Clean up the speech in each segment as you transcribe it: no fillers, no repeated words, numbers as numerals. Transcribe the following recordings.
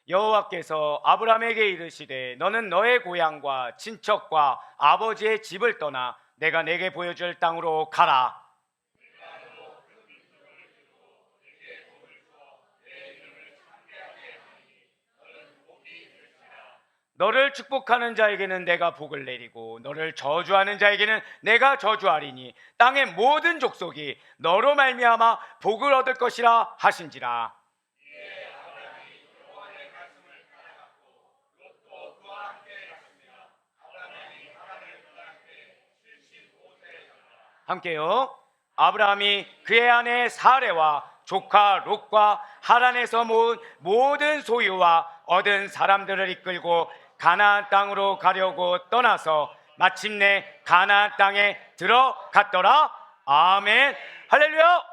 여호와께서 아브라함에게 이르시되 너는 너의 고향과 친척과 아버지의 집을 떠나 내가 내게 보여줄 땅으로 가라. 너를 축복하는 자에게는 내가 복을 내리고 너를 저주하는 자에게는 내가 저주하리니 땅의 모든 족속이 너로 말미암아 복을 얻을 것이라 하신지라. 함께요. 아브라함이 그의 아내 사레와 조카 롯과 하란에서 모은 모든 소유와 얻은 사람들을 이끌고 가나안 땅으로 가려고 떠나서 마침내 가나안 땅에 들어갔더라. 아멘. 할렐루야.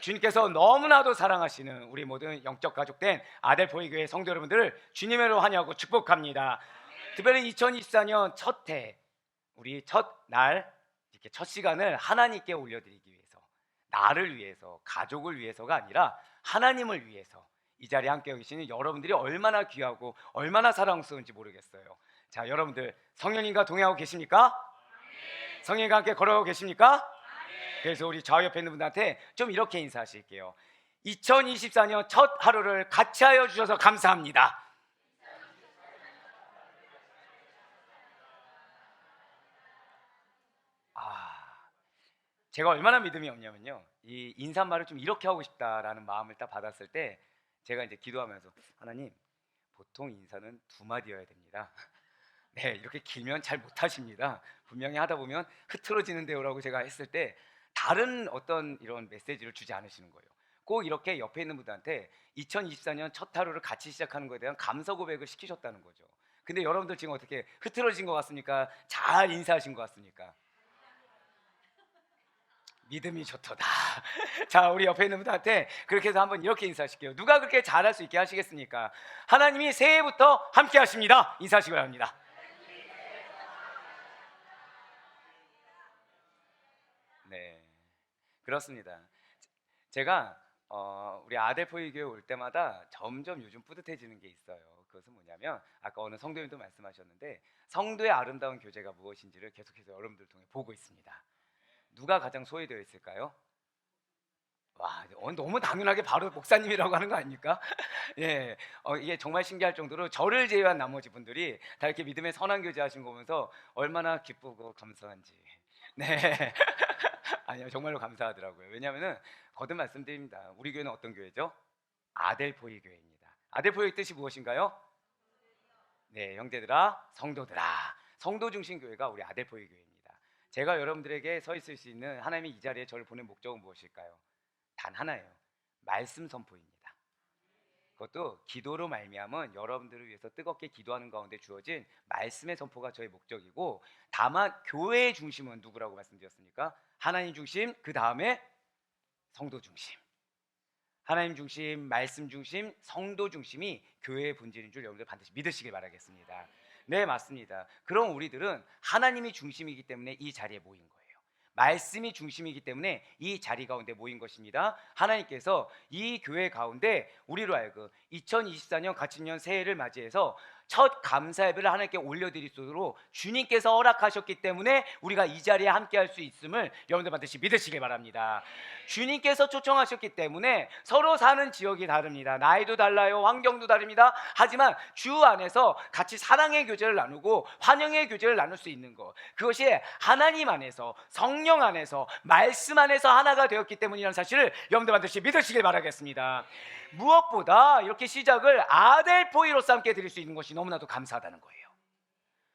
주님께서 너무나도 사랑하시는 우리 모든 영적 가족된 아델포이교회 성도 여러분들을 주님으로 환영하고 축복합니다. 특별히 2024년 첫 해, 우리 첫날 이렇게 첫 시간을 하나님께 올려드리기 위해서, 나를 위해서, 가족을 위해서가 아니라 하나님을 위해서 이 자리에 함께 계시는 여러분들이 얼마나 귀하고 얼마나 사랑스러운지 모르겠어요. 자, 여러분들 성령님과 동행하고 계십니까? 성령님과 함께 걸어가고 계십니까? 그래서 우리 좌우 옆에 있는 분들한테 좀 이렇게 인사하실게요. 2024년 첫 하루를 같이 하여 주셔서 감사합니다. 제가 얼마나 믿음이 없냐면요, 이 인사말을 좀 이렇게 하고 싶다라는 마음을 딱 받았을 때 제가 이제 기도하면서 하나님, 보통 인사는 두 마디여야 됩니다. 네, 이렇게 길면 잘 못하십니다. 분명히 하다 보면 흐트러지는데요라고 제가 했을 때 다른 어떤 이런 메시지를 주지 않으시는 거예요. 꼭 이렇게 옆에 있는 분들한테 2024년 첫 하루를 같이 시작하는 것에 대한 감사 고백을 시키셨다는 거죠. 근데 여러분들 지금 어떻게 흐트러진 것 같습니까? 잘 인사하신 것 같습니까? 믿음이 좋도다. 자, 우리 옆에 있는 분들한테 그렇게 해서 한번 이렇게 인사하실게요. 누가 그렇게 잘할 수 있게 하시겠습니까? 하나님이 새해부터 함께 하십니다. 인사하시기 바랍니다. 네, 그렇습니다. 제가 우리 아델포이 교회 올 때마다 점점 요즘 뿌듯해지는 게 있어요. 그것은 뭐냐면 아까 어느 성도님도 말씀하셨는데 성도의 아름다운 교제가 무엇인지를 계속해서 여러분들 통해 보고 있습니다. 누가 가장 소외되어 있을까요? 와, 너무 당연하게 바로 목사님이라고 하는 거 아닙니까? 예, 이게 정말 신기할 정도로 저를 제외한 나머지 분들이 다 이렇게 믿음의 선한 교제하신 거 보면서 얼마나 기쁘고 감사한지. 네, 아니요, 정말로 감사하더라고요. 왜냐하면은 거듭 말씀드립니다. 우리 교회는 어떤 교회죠? 아델포이 교회입니다. 아델포이의 뜻이 무엇인가요? 네, 형제들아, 성도들아. 성도 중심 교회가 우리 아델포이 교회입니다. 제가 여러분들에게 서 있을 수 있는 하나님이 이 자리에 저를 보낸 목적은 무엇일까요? 단 하나예요. 말씀 선포입니다. 그것도 기도로 말미암은 여러분들을 위해서 뜨겁게 기도하는 가운데 주어진 말씀의 선포가 저의 목적이고, 다만 교회의 중심은 누구라고 말씀드렸습니까? 하나님 중심, 그 다음에 성도 중심. 하나님 중심, 말씀 중심, 성도 중심이 교회의 본질인 줄 여러분들 반드시 믿으시길 바라겠습니다. 네, 맞습니다. 그럼 우리들은 하나님이 중심이기 때문에 이 자리에 모인 거예요. 말씀이 중심이기 때문에 이 자리 가운데 모인 것입니다. 하나님께서 이 교회 가운데 우리로 하여금 2024년 가치년 새해를 맞이해서 첫 감사 예배를 하나님께 올려드릴 수 있도록 주님께서 허락하셨기 때문에 우리가 이 자리에 함께 할 수 있음을 여러분들 반드시 믿으시길 바랍니다. 주님께서 초청하셨기 때문에 서로 사는 지역이 다릅니다. 나이도 달라요, 환경도 다릅니다. 하지만 주 안에서 같이 사랑의 교제를 나누고 환영의 교제를 나눌 수 있는 것, 그것이 하나님 안에서, 성령 안에서, 말씀 안에서 하나가 되었기 때문이라는 사실을 여러분들 반드시 믿으시길 바라겠습니다. 무엇보다 이렇게 시작을 아델포이로서 함께 드릴 수 있는 것이 너무나도 감사하다는 거예요.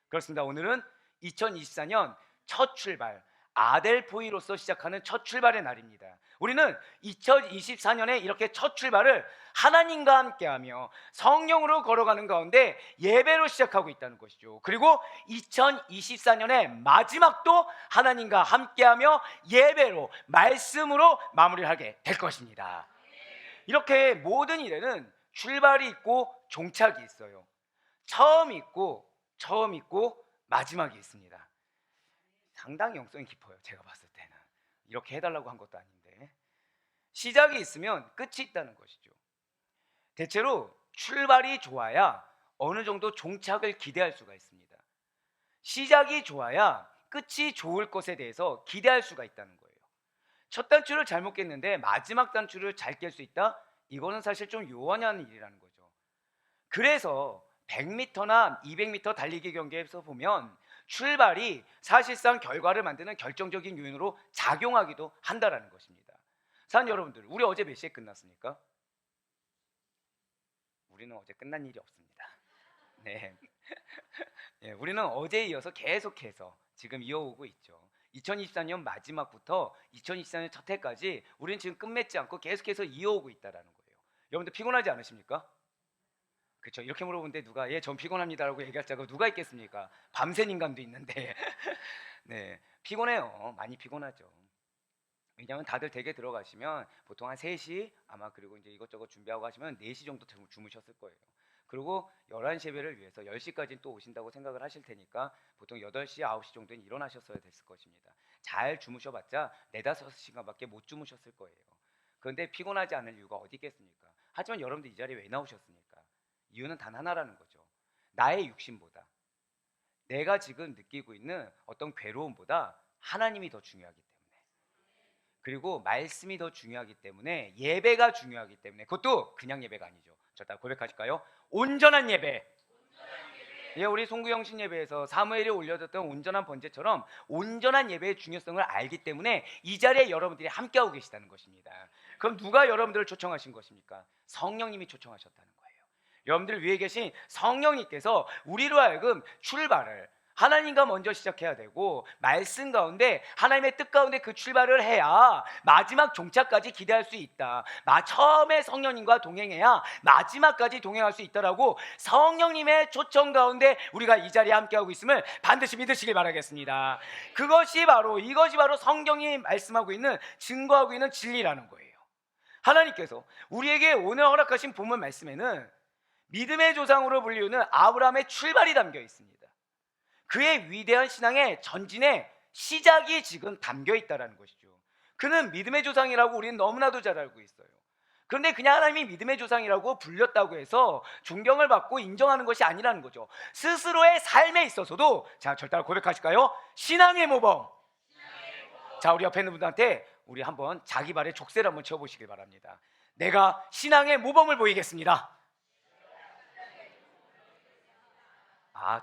그렇습니다. 오늘은 2024년 첫 출발, 아델포이로서 시작하는 첫 출발의 날입니다. 우리는 2024년에 이렇게 첫 출발을 하나님과 함께하며 성령으로 걸어가는 가운데 예배로 시작하고 있다는 것이죠. 그리고 2024년의 마지막도 하나님과 함께하며 예배로, 말씀으로 마무리를 하게 될 것입니다. 이렇게 모든 일에는 출발이 있고 종착이 있어요. 처음이 있고 마지막이 있습니다. 상당히 영성이 깊어요. 제가 봤을 때는 이렇게 해달라고 한 것도 아닌데, 시작이 있으면 끝이 있다는 것이죠. 대체로 출발이 좋아야 어느 정도 종착을 기대할 수가 있습니다. 시작이 좋아야 끝이 좋을 것에 대해서 기대할 수가 있다는 거예요. 첫 단추를 잘못 깼는데 마지막 단추를 잘 깰 수 있다? 이거는 사실 좀 요원한 일이라는 거죠. 그래서 100m나 200m 달리기 경기에서 보면 출발이 사실상 결과를 만드는 결정적인 요인으로 작용하기도 한다는 것입니다. 산 여러분들, 우리 어제 몇 시에 끝났습니까? 우리는 어제 끝난 일이 없습니다. 네. 예, 우리는 어제에 이어서 계속해서 지금 이어오고 있죠. 2024년 마지막부터 2024년 첫 해까지 우리는 지금 끝맺지 않고 계속해서 이어오고 있다는 거예요. 여러분들 피곤하지 않으십니까? 그렇죠. 이렇게 물어보는데 누가 전 피곤합니다라고 얘기할 자가 누가 있겠습니까? 밤샌 인간도 있는데. 네, 피곤해요. 많이 피곤하죠. 왜냐하면 다들 댁에 들어가시면 보통 한 3시 아마, 그리고 이제 이것저것 준비하고 하시면 4시 정도 주무셨을 거예요. 그리고 11시 예배를 위해서 10시까지 또 오신다고 생각을 하실 테니까 보통 8시, 9시 정도는 일어나셨어야 됐을 것입니다. 잘 주무셔봤자 4, 5시간밖에 못 주무셨을 거예요. 그런데 피곤하지 않을 이유가 어디 있겠습니까? 하지만 여러분들 이 자리에 왜 나오셨습니까? 이유는 단 하나라는 거죠. 나의 육신보다, 내가 지금 느끼고 있는 어떤 괴로움보다 하나님이 더 중요하기 때문에, 그리고 말씀이 더 중요하기 때문에, 예배가 중요하기 때문에, 그것도 그냥 예배가 아니죠. 저 따라 고백하실까요? 온전한 예배. 예, 우리 송구영신 예배에서 사무엘이 올려졌던 온전한 번제처럼 온전한 예배의 중요성을 알기 때문에 이 자리에 여러분들이 함께하고 계시다는 것입니다. 그럼 누가 여러분들을 초청하신 것입니까? 성령님이 초청하셨다는 거예요. 여러분들 위에 계신 성령님께서 우리로 하여금 출발을 하나님과 먼저 시작해야 되고, 말씀 가운데 하나님의 뜻 가운데 그 출발을 해야 마지막 종착까지 기대할 수 있다. 처음에 성령님과 동행해야 마지막까지 동행할 수 있다라고 성령님의 초청 가운데 우리가 이 자리에 함께하고 있음을 반드시 믿으시길 바라겠습니다. 이것이 바로 성경이 말씀하고 있는, 증거하고 있는 진리라는 거예요. 하나님께서 우리에게 오늘 허락하신 본문 말씀에는 믿음의 조상으로 불리우는 아브라함의 출발이 담겨 있습니다. 그의 위대한 신앙의 전진의 시작이 지금 담겨 있다는 것이죠. 그는 믿음의 조상이라고 우리는 너무나도 잘 알고 있어요. 그런데 그냥 하나님이 믿음의 조상이라고 불렸다고 해서 존경을 받고 인정하는 것이 아니라는 거죠. 스스로의 삶에 있어서도, 자, 절대 고백하실까요? 신앙의 모범. 자, 우리 옆에 있는 분들한테 우리 한번 자기 발에 족쇄를 한번 채워보시길 바랍니다. 내가 신앙의 모범을 보이겠습니다.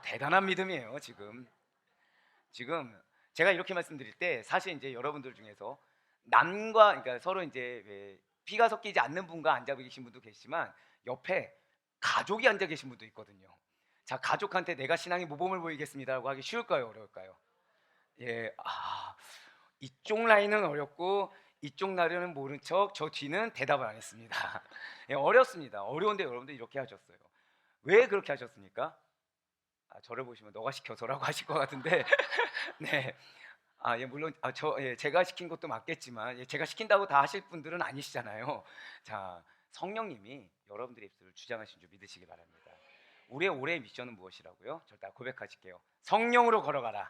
대단한 믿음이에요. 지금 제가 이렇게 말씀드릴 때 사실 이제 여러분들 중에서 그러니까 서로 이제 피가 섞이지 않는 분과 앉아 계신 분도 계시지만 옆에 가족이 앉아 계신 분도 있거든요. 자, 가족한테 내가 신앙의 모범을 보이겠습니다라고 하기 쉬울까요, 어려울까요? 예, 이쪽 라인은 어렵고 이쪽 라인은 모른 척, 저 뒤는 대답을 안 했습니다. 예, 어렵습니다. 어려운데 여러분들 이렇게 하셨어요. 왜 그렇게 하셨습니까? 저를 보시면 너가 시켜서라고 하실 것 같은데 네. 물론 제가 시킨 것도 맞겠지만, 제가 시킨다고 다 하실 분들은 아니시잖아요. 자, 성령님이 여러분들의 입술을 주장하신 줄 믿으시기 바랍니다. 우리의 올해의 미션은 무엇이라고요? 절대 고백하실게요. 성령으로 걸어가라.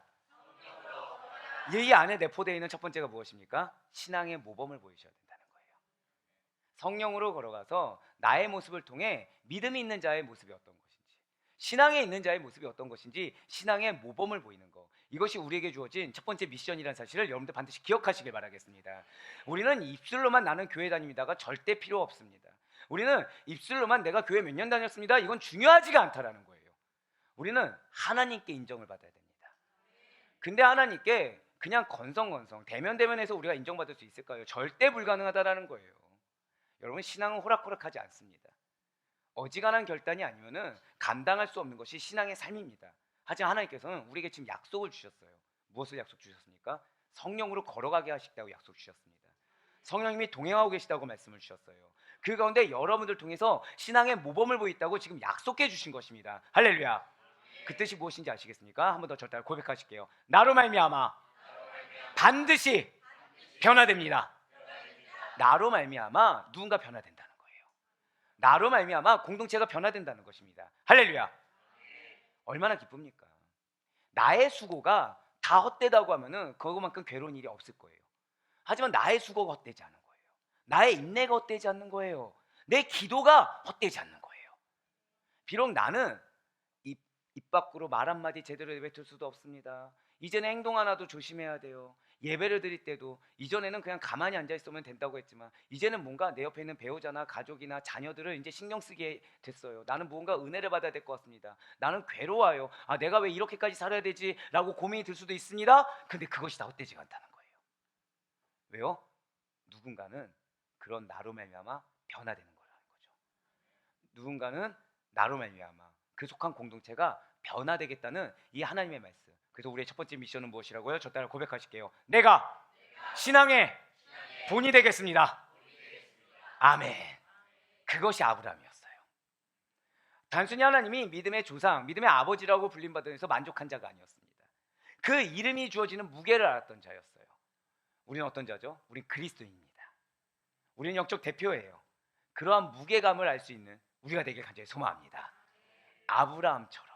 이 안에 내포되어 있는 첫 번째가 무엇입니까? 신앙의 모범을 보이셔야 된다는 거예요. 성령으로 걸어가서 나의 모습을 통해 믿음이 있는 자의 모습이 어떤 것인지, 신앙에 있는 자의 모습이 어떤 것인지, 신앙의 모범을 보이는 것, 이것이 우리에게 주어진 첫 번째 미션이라는 사실을 여러분들 반드시 기억하시길 바라겠습니다. 우리는 입술로만 나는 교회 다닙니다가 절대 필요 없습니다. 우리는 입술로만 내가 교회 몇 년 다녔습니다, 이건 중요하지가 않다라는 거예요. 우리는 하나님께 인정을 받아야 됩니다. 근데 하나님께 그냥 건성건성 대면대면해서 우리가 인정받을 수 있을까요? 절대 불가능하다라는 거예요. 여러분, 신앙은 호락호락하지 않습니다. 어지간한 결단이 아니면은 감당할 수 없는 것이 신앙의 삶입니다. 하지만 하나님께서는 우리에게 지금 약속을 주셨어요. 무엇을 약속 주셨습니까? 성령으로 걸어가게 하시겠다고 약속 주셨습니다. 성령님이 동행하고 계시다고 말씀을 주셨어요. 그 가운데 여러분들 통해서 신앙의 모범을 보이겠다고 지금 약속해 주신 것입니다. 할렐루야. 그 뜻이 무엇인지 아시겠습니까? 한 번 더 절대 고백하실게요. 나로 말미암아 반드시 변화됩니다. 나로 말미암아 누군가 변화된다는 거예요. 나로 말미암아 공동체가 변화된다는 것입니다. 할렐루야. 얼마나 기쁩니까? 나의 수고가 다 헛되다고 하면은 그거만큼 괴로운 일이 없을 거예요. 하지만 나의 수고가 헛되지 않은 거예요. 나의 인내가 헛되지 않는 거예요. 내 기도가 헛되지 않는 거예요. 비록 나는 입 밖으로 말 한마디 제대로 내뱉을 수도 없습니다. 이제는 행동 하나도 조심해야 돼요. 예배를 드릴 때도 이전에는 그냥 가만히 앉아 있으면 된다고 했지만 이제는 뭔가 내 옆에 있는 배우자나 가족이나 자녀들을 이제 신경 쓰게 됐어요. 나는 무언가 은혜를 받아야 될 것 같습니다. 나는 괴로워요. 내가 왜 이렇게까지 살아야 되지? 라고 고민이 들 수도 있습니다. 근데 그것이 다 헛되지가 않다는 거예요. 왜요? 누군가는 그런 나로 말미암아 변화되는 거라는 거죠. 누군가는 나로 말미암아 그 속한 공동체가 변화되겠다는 이 하나님의 말씀. 그래서 우리의 첫 번째 미션은 무엇이라고요? 저 따라 고백하실게요. 내가 신앙의 본이 되겠습니다. 아멘. 그것이 아브라함이었어요. 단순히 하나님이 믿음의 조상, 믿음의 아버지라고 불림받으면서 만족한 자가 아니었습니다. 그 이름이 주어지는 무게를 알았던 자였어요. 우리는 어떤 자죠? 우린 그리스도입니다. 우리는 영적 대표예요. 그러한 무게감을 알 수 있는 우리가 되길 간절히 소망합니다. 아브라함처럼.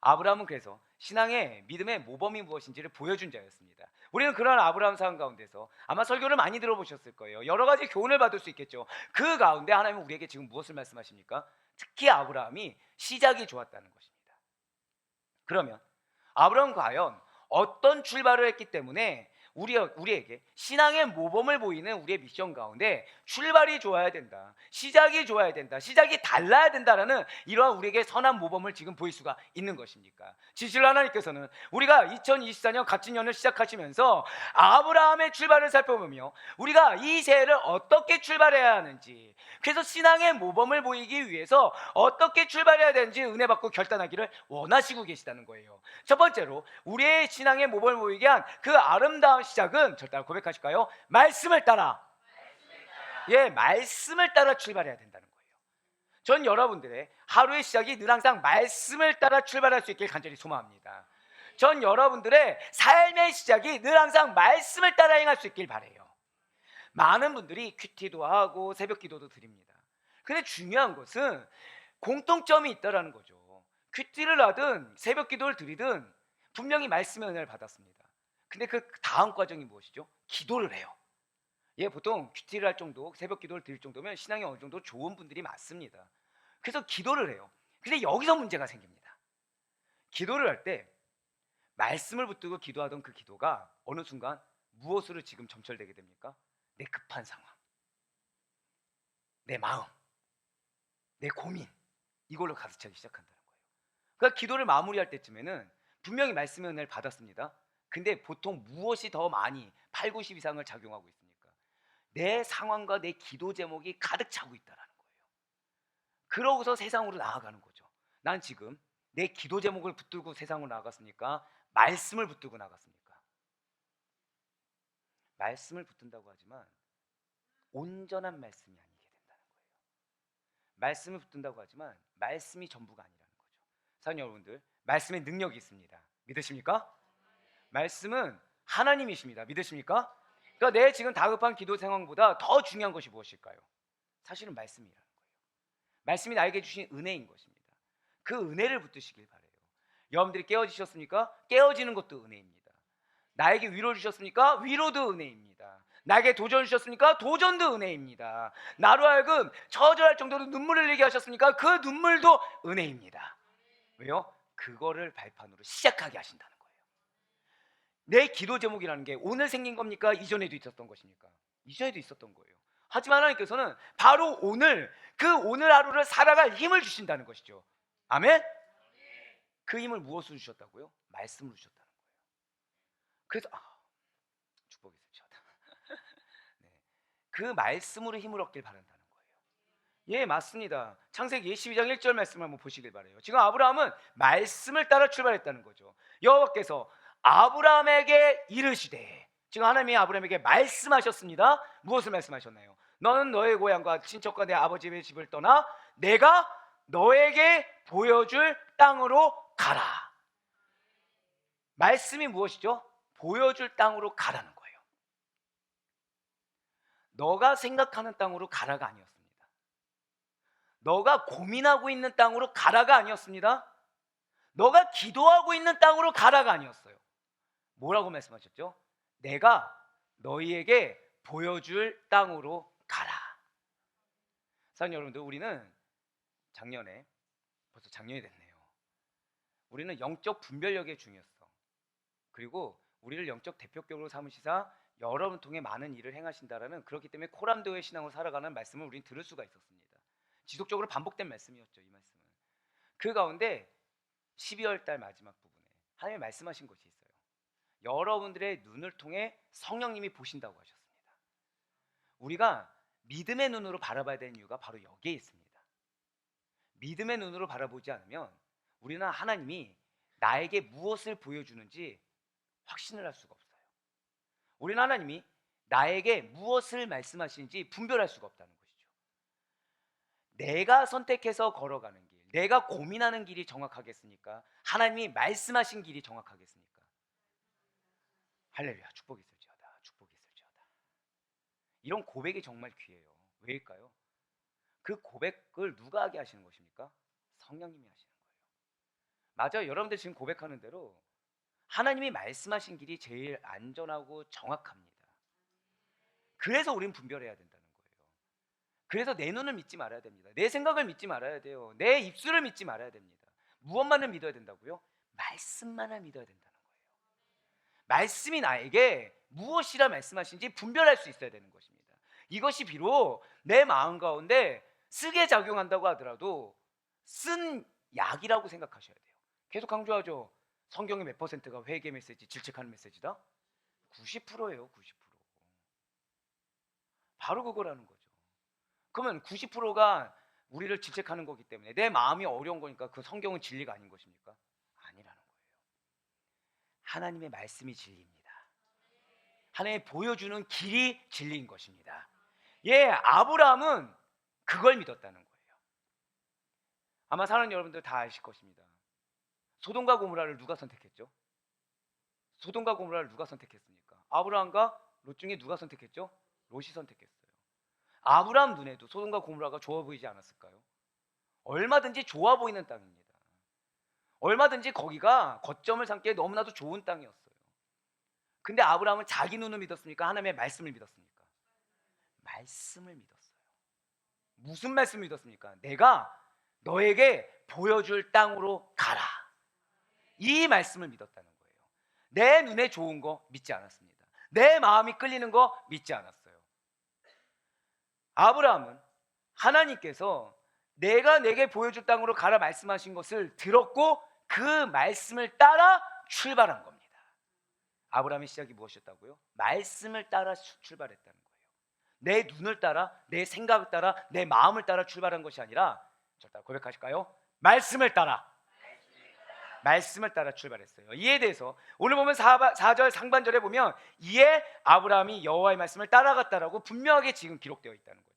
아브라함은 그래서 신앙의 믿음의 모범이 무엇인지를 보여준 자였습니다. 우리는 그런 아브라함 사람 가운데서 아마 설교를 많이 들어보셨을 거예요. 여러 가지 교훈을 받을 수 있겠죠. 그 가운데 하나님은 우리에게 지금 무엇을 말씀하십니까? 특히 아브라함이 시작이 좋았다는 것입니다. 그러면 아브라함은 과연 어떤 출발을 했기 때문에 우리에게 신앙의 모범을 보이는 우리의 미션 가운데 출발이 좋아야 된다, 시작이 좋아야 된다, 시작이 달라야 된다라는 이러한 우리에게 선한 모범을 지금 보일 수가 있는 것입니까? 진실 하나님께서는 우리가 2024년 값진 년을 시작하시면서 아브라함의 출발을 살펴보며 우리가 이 새해를 어떻게 출발해야 하는지, 그래서 신앙의 모범을 보이기 위해서 어떻게 출발해야 되는지 은혜 받고 결단하기를 원하시고 계시다는 거예요. 첫 번째로 우리의 신앙의 모범을 보이게 한 그 아름다운 시작은 절대 고백하실까요? 말씀을 따라. 예, 말씀을 따라 출발해야 된다는 거예요. 전 여러분들의 하루의 시작이 늘 항상 말씀을 따라 출발할 수 있길 간절히 소망합니다. 전 여러분들의 삶의 시작이 늘 항상 말씀을 따라 행할 수 있길 바라요. 많은 분들이 큐티도 하고 새벽 기도도 드립니다. 근데 중요한 것은 공통점이 있다는 거죠. 큐티를 하든 새벽 기도를 드리든 분명히 말씀의 은혜를 받았습니다. 근데 그 다음 과정이 무엇이죠? 기도를 해요. 예, 보통 큐티를 할 정도, 새벽 기도를 드릴 정도면 신앙이 어느 정도 좋은 분들이 많습니다. 그래서 기도를 해요. 근데 여기서 문제가 생깁니다. 기도를 할 때 말씀을 붙들고 기도하던 그 기도가 어느 순간 무엇으로 지금 점철되게 됩니까? 내 급한 상황, 내 마음, 내 고민, 이걸로 가득 차기 시작한다는 거예요. 그러니까 기도를 마무리할 때쯤에는 분명히 말씀의 은혜를 받았습니다. 근데 보통 무엇이 더 많이 8, 90 이상을 작용하고 있습니까? 내 상황과 내 기도 제목이 가득 차고 있다는 거예요. 그러고서 세상으로 나아가는 거죠. 난 지금 내 기도 제목을 붙들고 세상으로 나아갔습니까? 말씀을 붙들고 나갔습니까? 말씀을 붙든다고 하지만 온전한 말씀이 아니게 된다는 거예요. 말씀을 붙든다고 하지만 말씀이 전부가 아니라는 거죠. 사랑하는 여러분들, 말씀의 능력이 있습니다. 믿으십니까? 말씀은 하나님이십니다. 믿으십니까? 그러니까 내 지금 다급한 기도 상황보다 더 중요한 것이 무엇일까요? 사실은 말씀이라는 거예요. 말씀이 나에게 주신 은혜인 것입니다. 그 은혜를 붙드시길 바라요. 여러분들이 깨어지셨습니까? 깨어지는 것도 은혜입니다. 나에게 위로 주셨습니까? 위로도 은혜입니다. 나에게 도전 주셨습니까? 도전도 은혜입니다. 나로 하여금 처절할 정도로 눈물을 흘리게 하셨습니까? 그 눈물도 은혜입니다. 왜요? 그거를 발판으로 시작하게 하신다는 거예요. 내 기도 제목이라는 게 오늘 생긴 겁니까? 이전에도 있었던 것입니까? 이전에도 있었던 거예요. 하지만 하나님께서는 바로 오늘, 그 오늘 하루를 살아갈 힘을 주신다는 것이죠. 아멘? 그 힘을 무엇으로 주셨다고요? 말씀으로 주셨다는 거예요. 그래서 축복이 있으시다. 네. 그 말씀으로 힘을 얻길 바란다는 거예요. 예, 맞습니다. 창세기 12장 1절 말씀을 한번 보시길 바라요. 지금 아브라함은 말씀을 따라 출발했다는 거죠. 여호와께서 아브라함에게 이르시되, 지금 하나님이 아브라함에게 말씀하셨습니다. 무엇을 말씀하셨나요? 너는 너의 고향과 친척과 내 아버지의 집을 떠나 내가 너에게 보여줄 땅으로 가라. 말씀이 무엇이죠? 보여줄 땅으로 가라는 거예요. 너가 생각하는 땅으로 가라가 아니었습니다. 너가 고민하고 있는 땅으로 가라가 아니었습니다. 너가 기도하고 있는 땅으로 가라가 아니었어요. 뭐라고 말씀하셨죠? 내가 너희에게 보여줄 땅으로 가라. 사랑하는 여러분들, 우리는 작년에 벌써 작년이 됐네요. 우리는 영적 분별력의 중요성, 그리고 우리를 영적 대표격으로 삼으시사 여러분 통해 많은 일을 행하신다라는, 그렇기 때문에 코람도의 신앙으로 살아가는 말씀을 우리는 들을 수가 있었습니다. 지속적으로 반복된 말씀이었죠. 이 말씀은 그 가운데 12월 달 마지막 부분에 하나님이 말씀하신 것이 있어요. 여러분들의 눈을 통해 성령님이 보신다고 하셨습니다. 우리가 믿음의 눈으로 바라봐야 되는 이유가 바로 여기에 있습니다. 믿음의 눈으로 바라보지 않으면 우리는 하나님이 나에게 무엇을 보여주는지 확신을 할 수가 없어요. 우리는 하나님이 나에게 무엇을 말씀하시는지 분별할 수가 없다는 것이죠. 내가 선택해서 걸어가는 길, 내가 고민하는 길이 정확하겠습니까? 하나님이 말씀하신 길이 정확하겠습니까? 할렐루야, 축복이 있을지어다, 축복이 있을지어다. 이런 고백이 정말 귀해요. 왜일까요? 그 고백을 누가 하게 하시는 것입니까? 성령님이 하시는 거예요. 맞아요. 여러분들 지금 고백하는 대로 하나님이 말씀하신 길이 제일 안전하고 정확합니다. 그래서 우린 분별해야 된다는 거예요. 그래서 내 눈을 믿지 말아야 됩니다. 내 생각을 믿지 말아야 돼요. 내 입술을 믿지 말아야 됩니다. 무엇만을 믿어야 된다고요? 말씀만을 믿어야 된다는 거예요. 말씀이 나에게 무엇이라 말씀하신지 분별할 수 있어야 되는 것입니다. 이것이 비록 내 마음 가운데 쓰게 작용한다고 하더라도 쓴 약이라고 생각하셔야 돼요. 계속 강조하죠. 성경의 몇 퍼센트가 회개 메시지, 질책하는 메시지다? 90%예요. 90%. 바로 그거라는 거죠. 그러면 90%가 우리를 질책하는 거기 때문에 내 마음이 어려운 거니까 그 성경은 진리가 아닌 것입니까? 아니라는 거예요. 하나님의 말씀이 진리입니다. 하나님이 보여주는 길이 진리인 것입니다. 예, 아브라함은 그걸 믿었다는 거예요. 아마 사는 여러분들 다 아실 것입니다. 소돔과 고모라를 누가 선택했죠? 소돔과 고모라를 누가 선택했습니까? 아브라함과 롯 중에 누가 선택했죠? 롯이 선택했어요. 아브라함 눈에도 소돔과 고모라가 좋아 보이지 않았을까요? 얼마든지 좋아 보이는 땅입니다. 얼마든지 거기가 거점을 삼기에 너무나도 좋은 땅이었어요. 근데 아브라함은 자기 눈을 믿었습니까? 하나님의 말씀을 믿었습니까? 말씀을 믿었어요. 무슨 말씀을 믿었습니까? 내가 너에게 보여줄 땅으로 가라. 이 말씀을 믿었다는 거예요. 내 눈에 좋은 거 믿지 않았습니다. 내 마음이 끌리는 거 믿지 않았어요. 아브라함은 하나님께서 내가 내게 보여줄 땅으로 가라 말씀하신 것을 들었고 그 말씀을 따라 출발한 겁니다. 아브라함의 시작이 무엇이었다고요? 말씀을 따라 출발했다는 거예요. 내 눈을 따라, 내 생각을 따라, 내 마음을 따라 출발한 것이 아니라, 저 따라 고백하실까요? 말씀을 따라 출발했어요. 이에 대해서 오늘 보면 4절 상반절에 보면 이에 아브라함이 여호와의 말씀을 따라갔다라고 분명하게 지금 기록되어 있다는 거죠.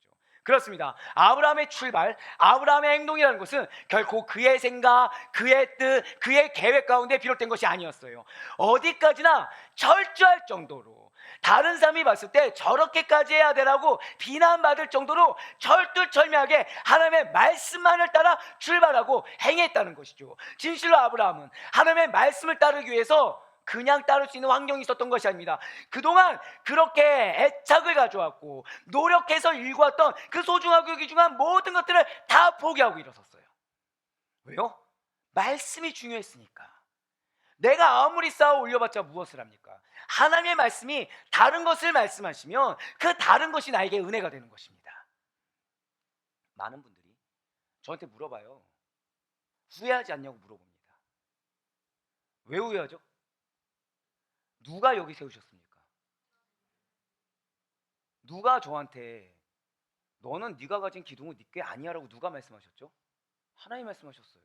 그렇습니다. 아브라함의 출발, 아브라함의 행동이라는 것은 결코 그의 생각, 그의 뜻, 그의 계획 가운데 비롯된 것이 아니었어요. 어디까지나 철저할 정도로, 다른 사람이 봤을 때 저렇게까지 해야 되라고 비난받을 정도로 철두철미하게 하나님의 말씀만을 따라 출발하고 행했다는 것이죠. 진실로 아브라함은 하나님의 말씀을 따르기 위해서 그냥 따를 수 있는 환경이 있었던 것이 아닙니다. 그동안 그렇게 애착을 가져왔고 노력해서 일구었던 그 소중하고 귀중한 모든 것들을 다 포기하고 일어섰어요. 왜요? 말씀이 중요했으니까. 내가 아무리 쌓아 올려봤자 무엇을 합니까? 하나님의 말씀이 다른 것을 말씀하시면 그 다른 것이 나에게 은혜가 되는 것입니다. 많은 분들이 저한테 물어봐요. 후회하지 않냐고 물어봅니다. 왜 후회하죠? 누가 여기 세우셨습니까? 누가 저한테 너는 네가 가진 기둥은 네 게 아니야라고 누가 말씀하셨죠? 하나님 말씀하셨어요.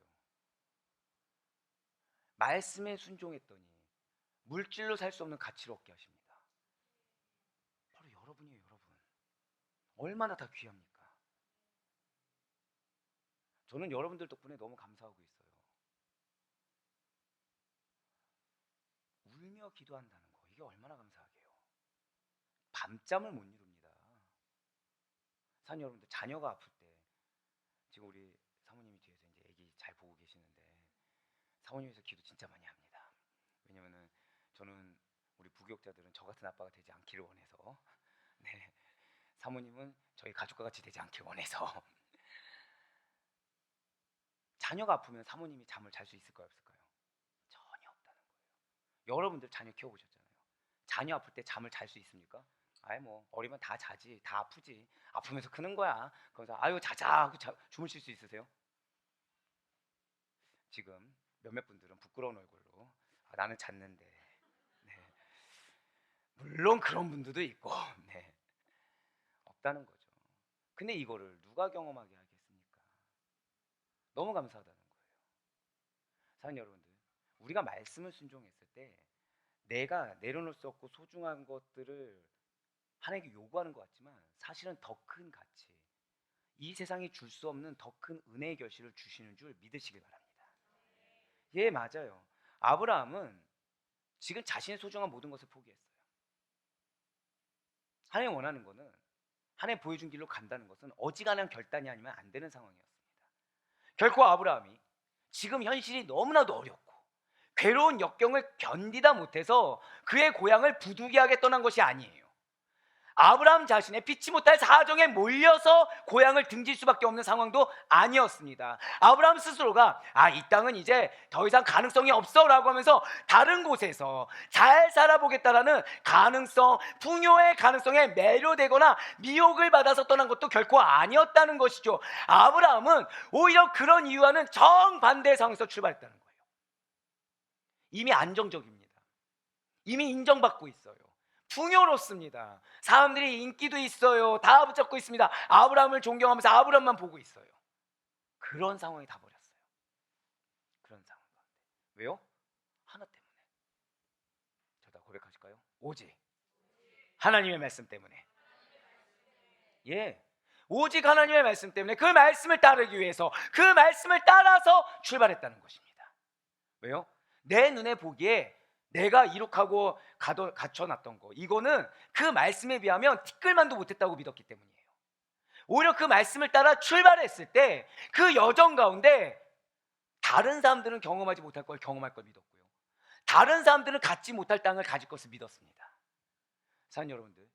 말씀에 순종했더니 물질로 살 수 없는 가치를 얻게 하십니다. 바로 여러분이에요. 여러분 얼마나 다 귀합니까? 저는 여러분들 덕분에 너무 감사하고 있어요. 울며 기도한다는 거, 이게 얼마나 감사하게요. 밤잠을 못 이룹니다. 산 여러분들 자녀가 아플 때, 지금 우리 사모님이 뒤에서 이제 애기 잘 보고 계시는데 사모님에서 기도 진짜 많이 합니다. 왜냐면은 저는 우리 부교육자들은 저 같은 아빠가 되지 않기를 원해서 네, 사모님은 저희 가족과 같이 되지 않길 원해서 자녀가 아프면 사모님이 잠을 잘 수 있을까요, 없을까요? 전혀 없다는 거예요. 여러분들 자녀 키워보셨잖아요. 자녀 아플 때 잠을 잘 수 있습니까? 아이 뭐 어리면 다 자지, 다 아프지. 아프면서 크는 거야. 그래서 아유 자자 하고 주무실 수 있으세요? 지금 몇몇 분들은 부끄러운 얼굴로 나는 잤는데. 네. 물론 그런 분들도 있고, 네. 없다는 거죠. 근데 이거를 누가 경험하게 하겠습니까? 너무 감사하다는 거예요. 사랑하는 여러분들, 우리가 말씀을 순종했을 때 내가 내려놓을 수 없고 소중한 것들을 하나님께 요구하는 것 같지만 사실은 더 큰 가치, 이 세상이 줄 수 없는 더 큰 은혜의 결실을 주시는 줄 믿으시길 바랍니다. 예, 맞아요. 아브라함은 지금 자신의 소중한 모든 것을 포기했어요. 하나님 원하는 거는, 하나님 보여준 길로 간다는 것은 어지간한 결단이 아니면 안 되는 상황이었습니다. 결코 아브라함이 지금 현실이 너무나도 어렵고 괴로운 역경을 견디다 못해서 그의 고향을 부득이하게 떠난 것이 아니에요. 아브라함 자신의 피치 못할 사정에 몰려서 고향을 등질 수밖에 없는 상황도 아니었습니다. 아브라함 스스로가 이 땅은 이제 더 이상 가능성이 없어 라고 하면서 다른 곳에서 잘 살아보겠다라는 가능성, 풍요의 가능성에 매료되거나 미혹을 받아서 떠난 것도 결코 아니었다는 것이죠. 아브라함은 오히려 그런 이유와는 정반대의 상황에서 출발했다는 거예요. 이미 안정적입니다. 이미 인정받고 있어요. 풍요롭습니다. 사람들이 인기도 있어요. 다 붙잡고 있습니다. 아브라함을 존경하면서 아브라함만 보고 있어요. 그런 상황이 다 버렸어요. 그런 상황 가운데. 왜요? 하나 때문에. 저다 고백하실까요? 오직 하나님의 말씀 때문에. 예, 오직 하나님의 말씀 때문에, 그 말씀을 따르기 위해서, 그 말씀을 따라서 출발했다는 것입니다. 왜요? 내 눈에 보기에 내가 이룩하고 갖춰놨던 거, 이거는 그 말씀에 비하면 티끌만도 못했다고 믿었기 때문이에요. 오히려 그 말씀을 따라 출발했을 때 그 여정 가운데 다른 사람들은 경험하지 못할 걸 경험할 걸 믿었고요, 다른 사람들은 갖지 못할 땅을 가질 것을 믿었습니다. 사랑하는 여러분들,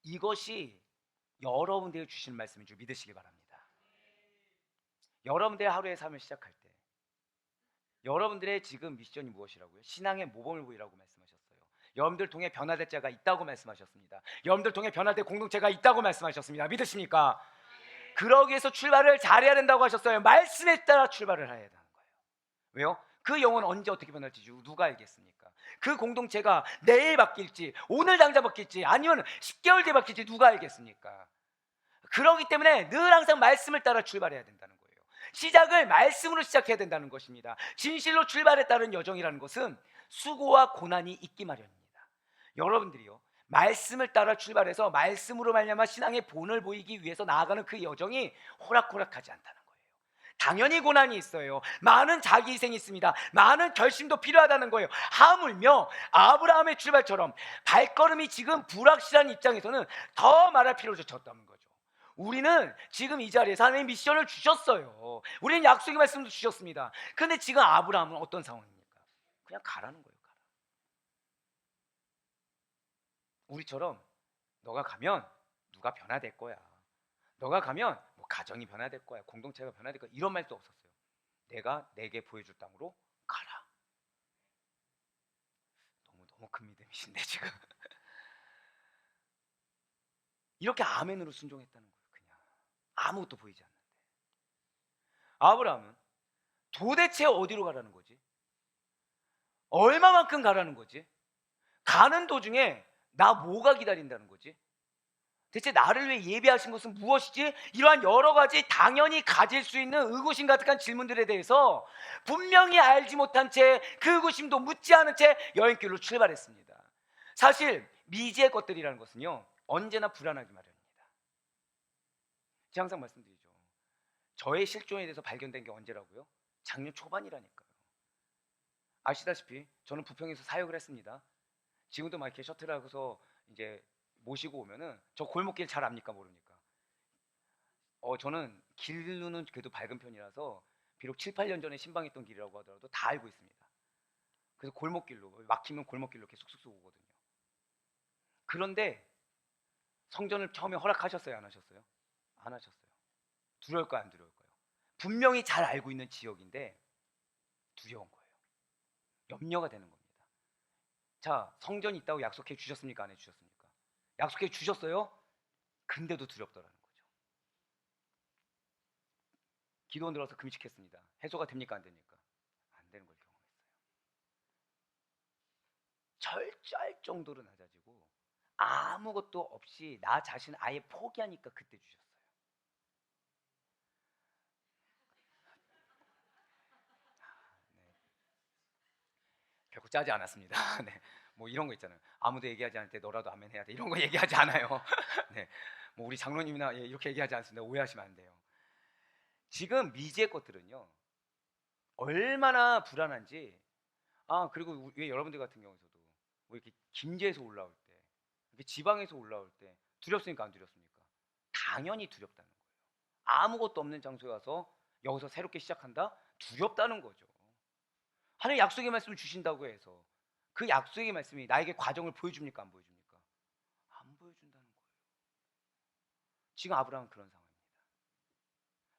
이것이 여러분들에게 주시는 말씀인 줄 믿으시기 바랍니다. 여러분들의 하루의 삶을 시작할 때 여러분들의 지금 미션이 무엇이라고요? 신앙의 모범을 보이라고 말씀하셨어요. 여러분들 통해 변화될 자가 있다고 말씀하셨습니다. 여러분들 통해 변화될 공동체가 있다고 말씀하셨습니다. 믿으십니까? 그러기 위해서 출발을 잘해야 된다고 하셨어요. 말씀에 따라 출발을 해야 되는 거예요. 왜요? 그 영혼 언제 어떻게 변할지 누가 알겠습니까? 그 공동체가 내일 바뀔지, 오늘 당장 바뀔지, 아니면 10개월 뒤에 바뀔지 누가 알겠습니까? 그렇기 때문에 늘 항상 말씀을 따라 출발해야 된다는 거예요. 시작을 말씀으로 시작해야 된다는 것입니다. 진실로 출발했다는 여정이라는 것은 수고와 고난이 있기 마련입니다. 여러분들이요, 말씀을 따라 출발해서 말씀으로 말미암아 신앙의 본을 보이기 위해서 나아가는 그 여정이 호락호락하지 않다는 거예요. 당연히 고난이 있어요. 많은 자기 희생이 있습니다. 많은 결심도 필요하다는 거예요. 하물며 아브라함의 출발처럼 발걸음이 지금 불확실한 입장에서는 더 말할 필요조차 없다는 거예요. 우리는 지금 이 자리에서 하나님의 미션을 주셨어요. 우리는 약속의 말씀도 주셨습니다. 그런데 지금 아브라함은 어떤 상황입니까? 그냥 가라는 거예요. 가라. 우리처럼 너가 가면 누가 변화될 거야, 너가 가면 뭐 가정이 변화될 거야, 공동체가 변화될 거야, 이런 말도 없었어요. 내가 내게 보여줄 땅으로 가라. 너무 큰 믿음이신데 지금 이렇게 아멘으로 순종했다는 거예요. 그냥 아무것도 보이지 않는데. 아브라함은 도대체 어디로 가라는 거지? 얼마만큼 가라는 거지? 가는 도중에 나 뭐가 기다린다는 거지? 대체 나를 위해 예비하신 것은 무엇이지? 이러한 여러 가지 당연히 가질 수 있는 의구심 가득한 질문들에 대해서 분명히 알지 못한 채, 그 의구심도 묻지 않은 채 여행길로 출발했습니다. 사실 미지의 것들이라는 것은요, 언제나 불안하기 마련입니다. 제가 항상 말씀드리죠. 저의 실존에 대해서 발견된 게 언제라고요? 작년 초반이라니까요. 아시다시피 저는 부평에서 사역을 했습니다. 지금도 막 이렇게 셔틀하고서 이제 모시고 오면은, 저 골목길 잘 압니까 모릅니까? 저는 길로는 그래도 밝은 편이라서 비록 7, 8년 전에 신방했던 길이라고 하더라도 다 알고 있습니다. 그래서 골목길로, 막히면 골목길로 이렇게 쑥쑥 오거든요. 그런데 성전을 처음에 허락하셨어요, 안 하셨어요? 안 하셨어요. 두려울까요, 안 두려울까요? 분명히 잘 알고 있는 지역인데 두려운 거예요. 염려가 되는 겁니다. 자, 성전이 있다고 약속해 주셨습니까? 안 해주셨습니까? 약속해 주셨어요? 근데도 두렵더라는 거죠. 기도원 들어서 금식했습니다. 해소가 됩니까? 안 됩니까? 안 되는 걸 경험했어요. 철저할 정도로 낮아지고 아무것도 없이 나 자신 아예 포기하니까 그때 주셨어요. 네. 결코 짜지 않았습니다. 네. 뭐 이런 거 있잖아요. 아무도 얘기하지 않을 때 너라도 아멘 해야 돼. 이런 거 얘기하지 않아요. 네. 뭐 우리 장로님이나 이렇게 얘기하지 않습니다. 오해하시면 안 돼요. 지금 미지의 것들은요. 얼마나 불안한지. 아, 그리고 왜 여러분들 같은 경우에서도 뭐 이렇게 김제에서 올라올 때, 이렇게 지방에서 올라올 때 두렵습니까? 안 두렵습니까? 당연히 두렵다는 거예요. 아무것도 없는 장소에 와서 여기서 새롭게 시작한다? 두렵다는 거죠. 하나님 약속의 말씀을 주신다고 해서 그 약속의 말씀이 나에게 과정을 보여줍니까? 안 보여줍니까? 안 보여준다는 거예요. 지금 아브라함은 그런 상황입니다.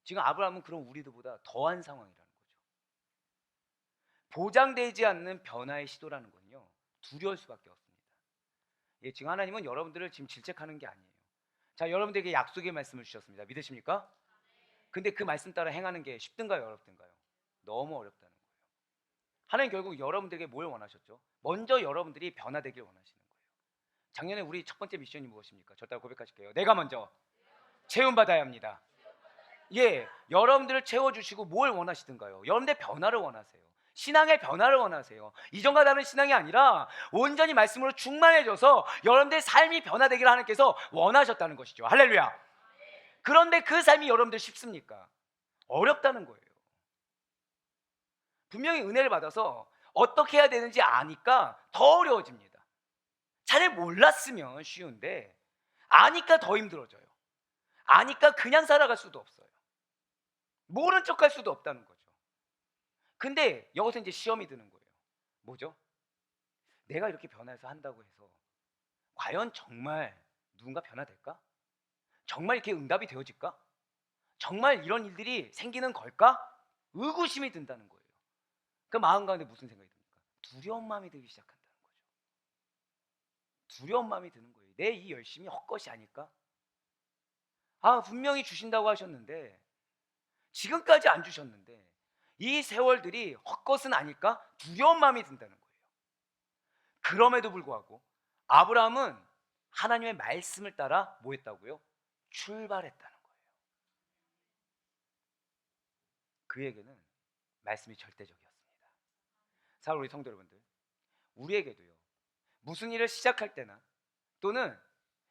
지금 아브라함은 그런 우리들보다 더한 상황이라는 거죠. 보장되지 않는 변화의 시도라는 건요, 두려울 수밖에 없습니다. 예, 지금 하나님은 여러분들을 지금 질책하는 게 아니에요. 자, 여러분들에게 약속의 말씀을 주셨습니다. 믿으십니까? 근데 그 말씀 따라 행하는 게 쉽든가요, 어렵든가요? 너무 어렵다는 거예요. 하나님 결국 여러분들에게 뭘 원하셨죠? 먼저 여러분들이 변화되길 원하시는 거예요. 작년에 우리 첫 번째 미션이 무엇입니까? 저 따라 고백하실게요. 내가 먼저 채움받아야 합니다. 예, 여러분들을 채워주시고 뭘 원하시든가요? 여러분들 변화를 원하세요. 신앙의 변화를 원하세요. 이전과 다른 신앙이 아니라 온전히 말씀으로 충만해져서 여러분들의 삶이 변화되기를 하나님께서 원하셨다는 것이죠. 할렐루야. 그런데 그 삶이 여러분들 쉽습니까? 어렵다는 거예요. 분명히 은혜를 받아서 어떻게 해야 되는지 아니까 더 어려워집니다. 잘 몰랐으면 쉬운데 아니까 더 힘들어져요. 아니까 그냥 살아갈 수도 없어요. 모른 척할 수도 없다는 거죠. 근데 여기서 이제 시험이 드는 거예요. 뭐죠? 내가 이렇게 변화해서 한다고 해서 과연 정말 누군가 변화될까? 정말 이렇게 응답이 되어질까? 정말 이런 일들이 생기는 걸까? 의구심이 든다는 거예요. 그 마음 가운데 무슨 생각이 듭니까? 두려운 마음이 들기 시작한다는 거죠. 두려운 마음이 드는 거예요. 내 이 열심이 헛것이 아닐까? 아, 분명히 주신다고 하셨는데 지금까지 안 주셨는데 이 세월들이 헛것은 아닐까? 두려운 마음이 든다는 거예요. 그럼에도 불구하고 아브라함은 하나님의 말씀을 따라 뭐 했다고요? 출발했다는 거예요. 그에게는 말씀이 절대적이었습니다. 사랑 우리 성도 여러분들, 우리에게도요, 무슨 일을 시작할 때나 또는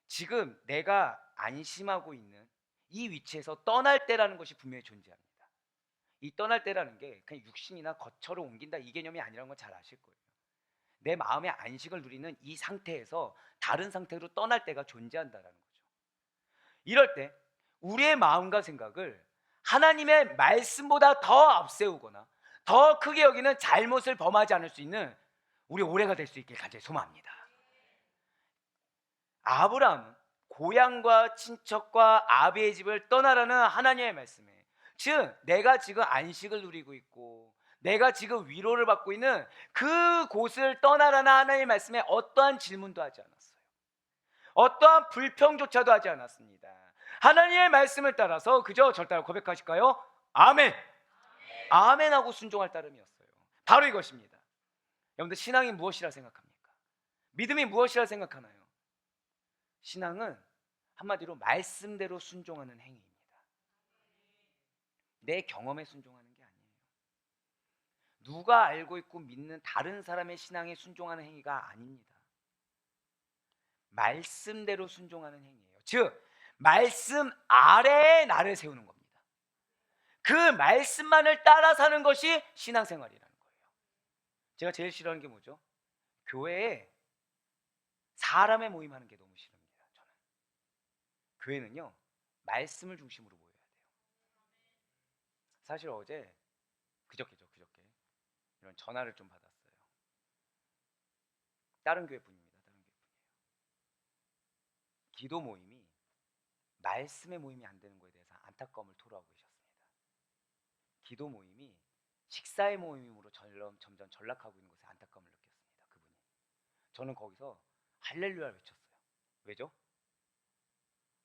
지금 내가 안심하고 있는 이 위치에서 떠날 때라는 것이 분명히 존재합니다. 이 떠날 때라는 게 그냥 육신이나 거처로 옮긴다 이 개념이 아니라는 건 잘 아실 거예요. 내 마음의 안식을 누리는 이 상태에서 다른 상태로 떠날 때가 존재한다라는 거죠. 이럴 때 우리의 마음과 생각을 하나님의 말씀보다 더 앞세우거나 더 크게 여기는 잘못을 범하지 않을 수 있는 우리 올해가 될 수 있길 간절히 소망합니다. 아브라함은 고향과 친척과 아비의 집을 떠나라는 하나님의 말씀에, 즉 내가 지금 안식을 누리고 있고 내가 지금 위로를 받고 있는 그 곳을 떠나라는 하나님의 말씀에 어떠한 질문도 하지 않았어요. 어떠한 불평조차도 하지 않았습니다. 하나님의 말씀을 따라서 그저 절 따라 고백하실까요? 아멘. 아멘하고 순종할 따름이었어요. 바로 이것입니다. 여러분들 신앙이 무엇이라 생각합니까? 믿음이 무엇이라 생각하나요? 신앙은 한마디로 말씀대로 순종하는 행위입니다. 내 경험에 순종하는 게 아니에요. 누가 알고 있고 믿는 다른 사람의 신앙에 순종하는 행위가 아닙니다. 말씀대로 순종하는 행위예요. 즉 말씀 아래에 나를 세우는 겁니다. 그 말씀만을 따라 사는 것이 신앙생활이라는 거예요. 제가 제일 싫어하는 게 뭐죠? 교회에 사람의 모임하는 게 너무 싫습니다. 저는 교회는요 말씀을 중심으로 모여야 돼요. 사실 어제 그저께죠, 그저께 이런 전화를 좀 받았어요. 다른 교회 분입니다. 다른 교회 분이에요. 기도 모임이 말씀의 모임이 안 되는 거에 대해서 안타까움을 토로하고 계셨습니다. 기도 모임이 식사의 모임으로 점점 전락하고 있는 것에 안타까움을 느꼈습니다. 그분이. 저는 거기서 할렐루야를 외쳤어요. 왜죠?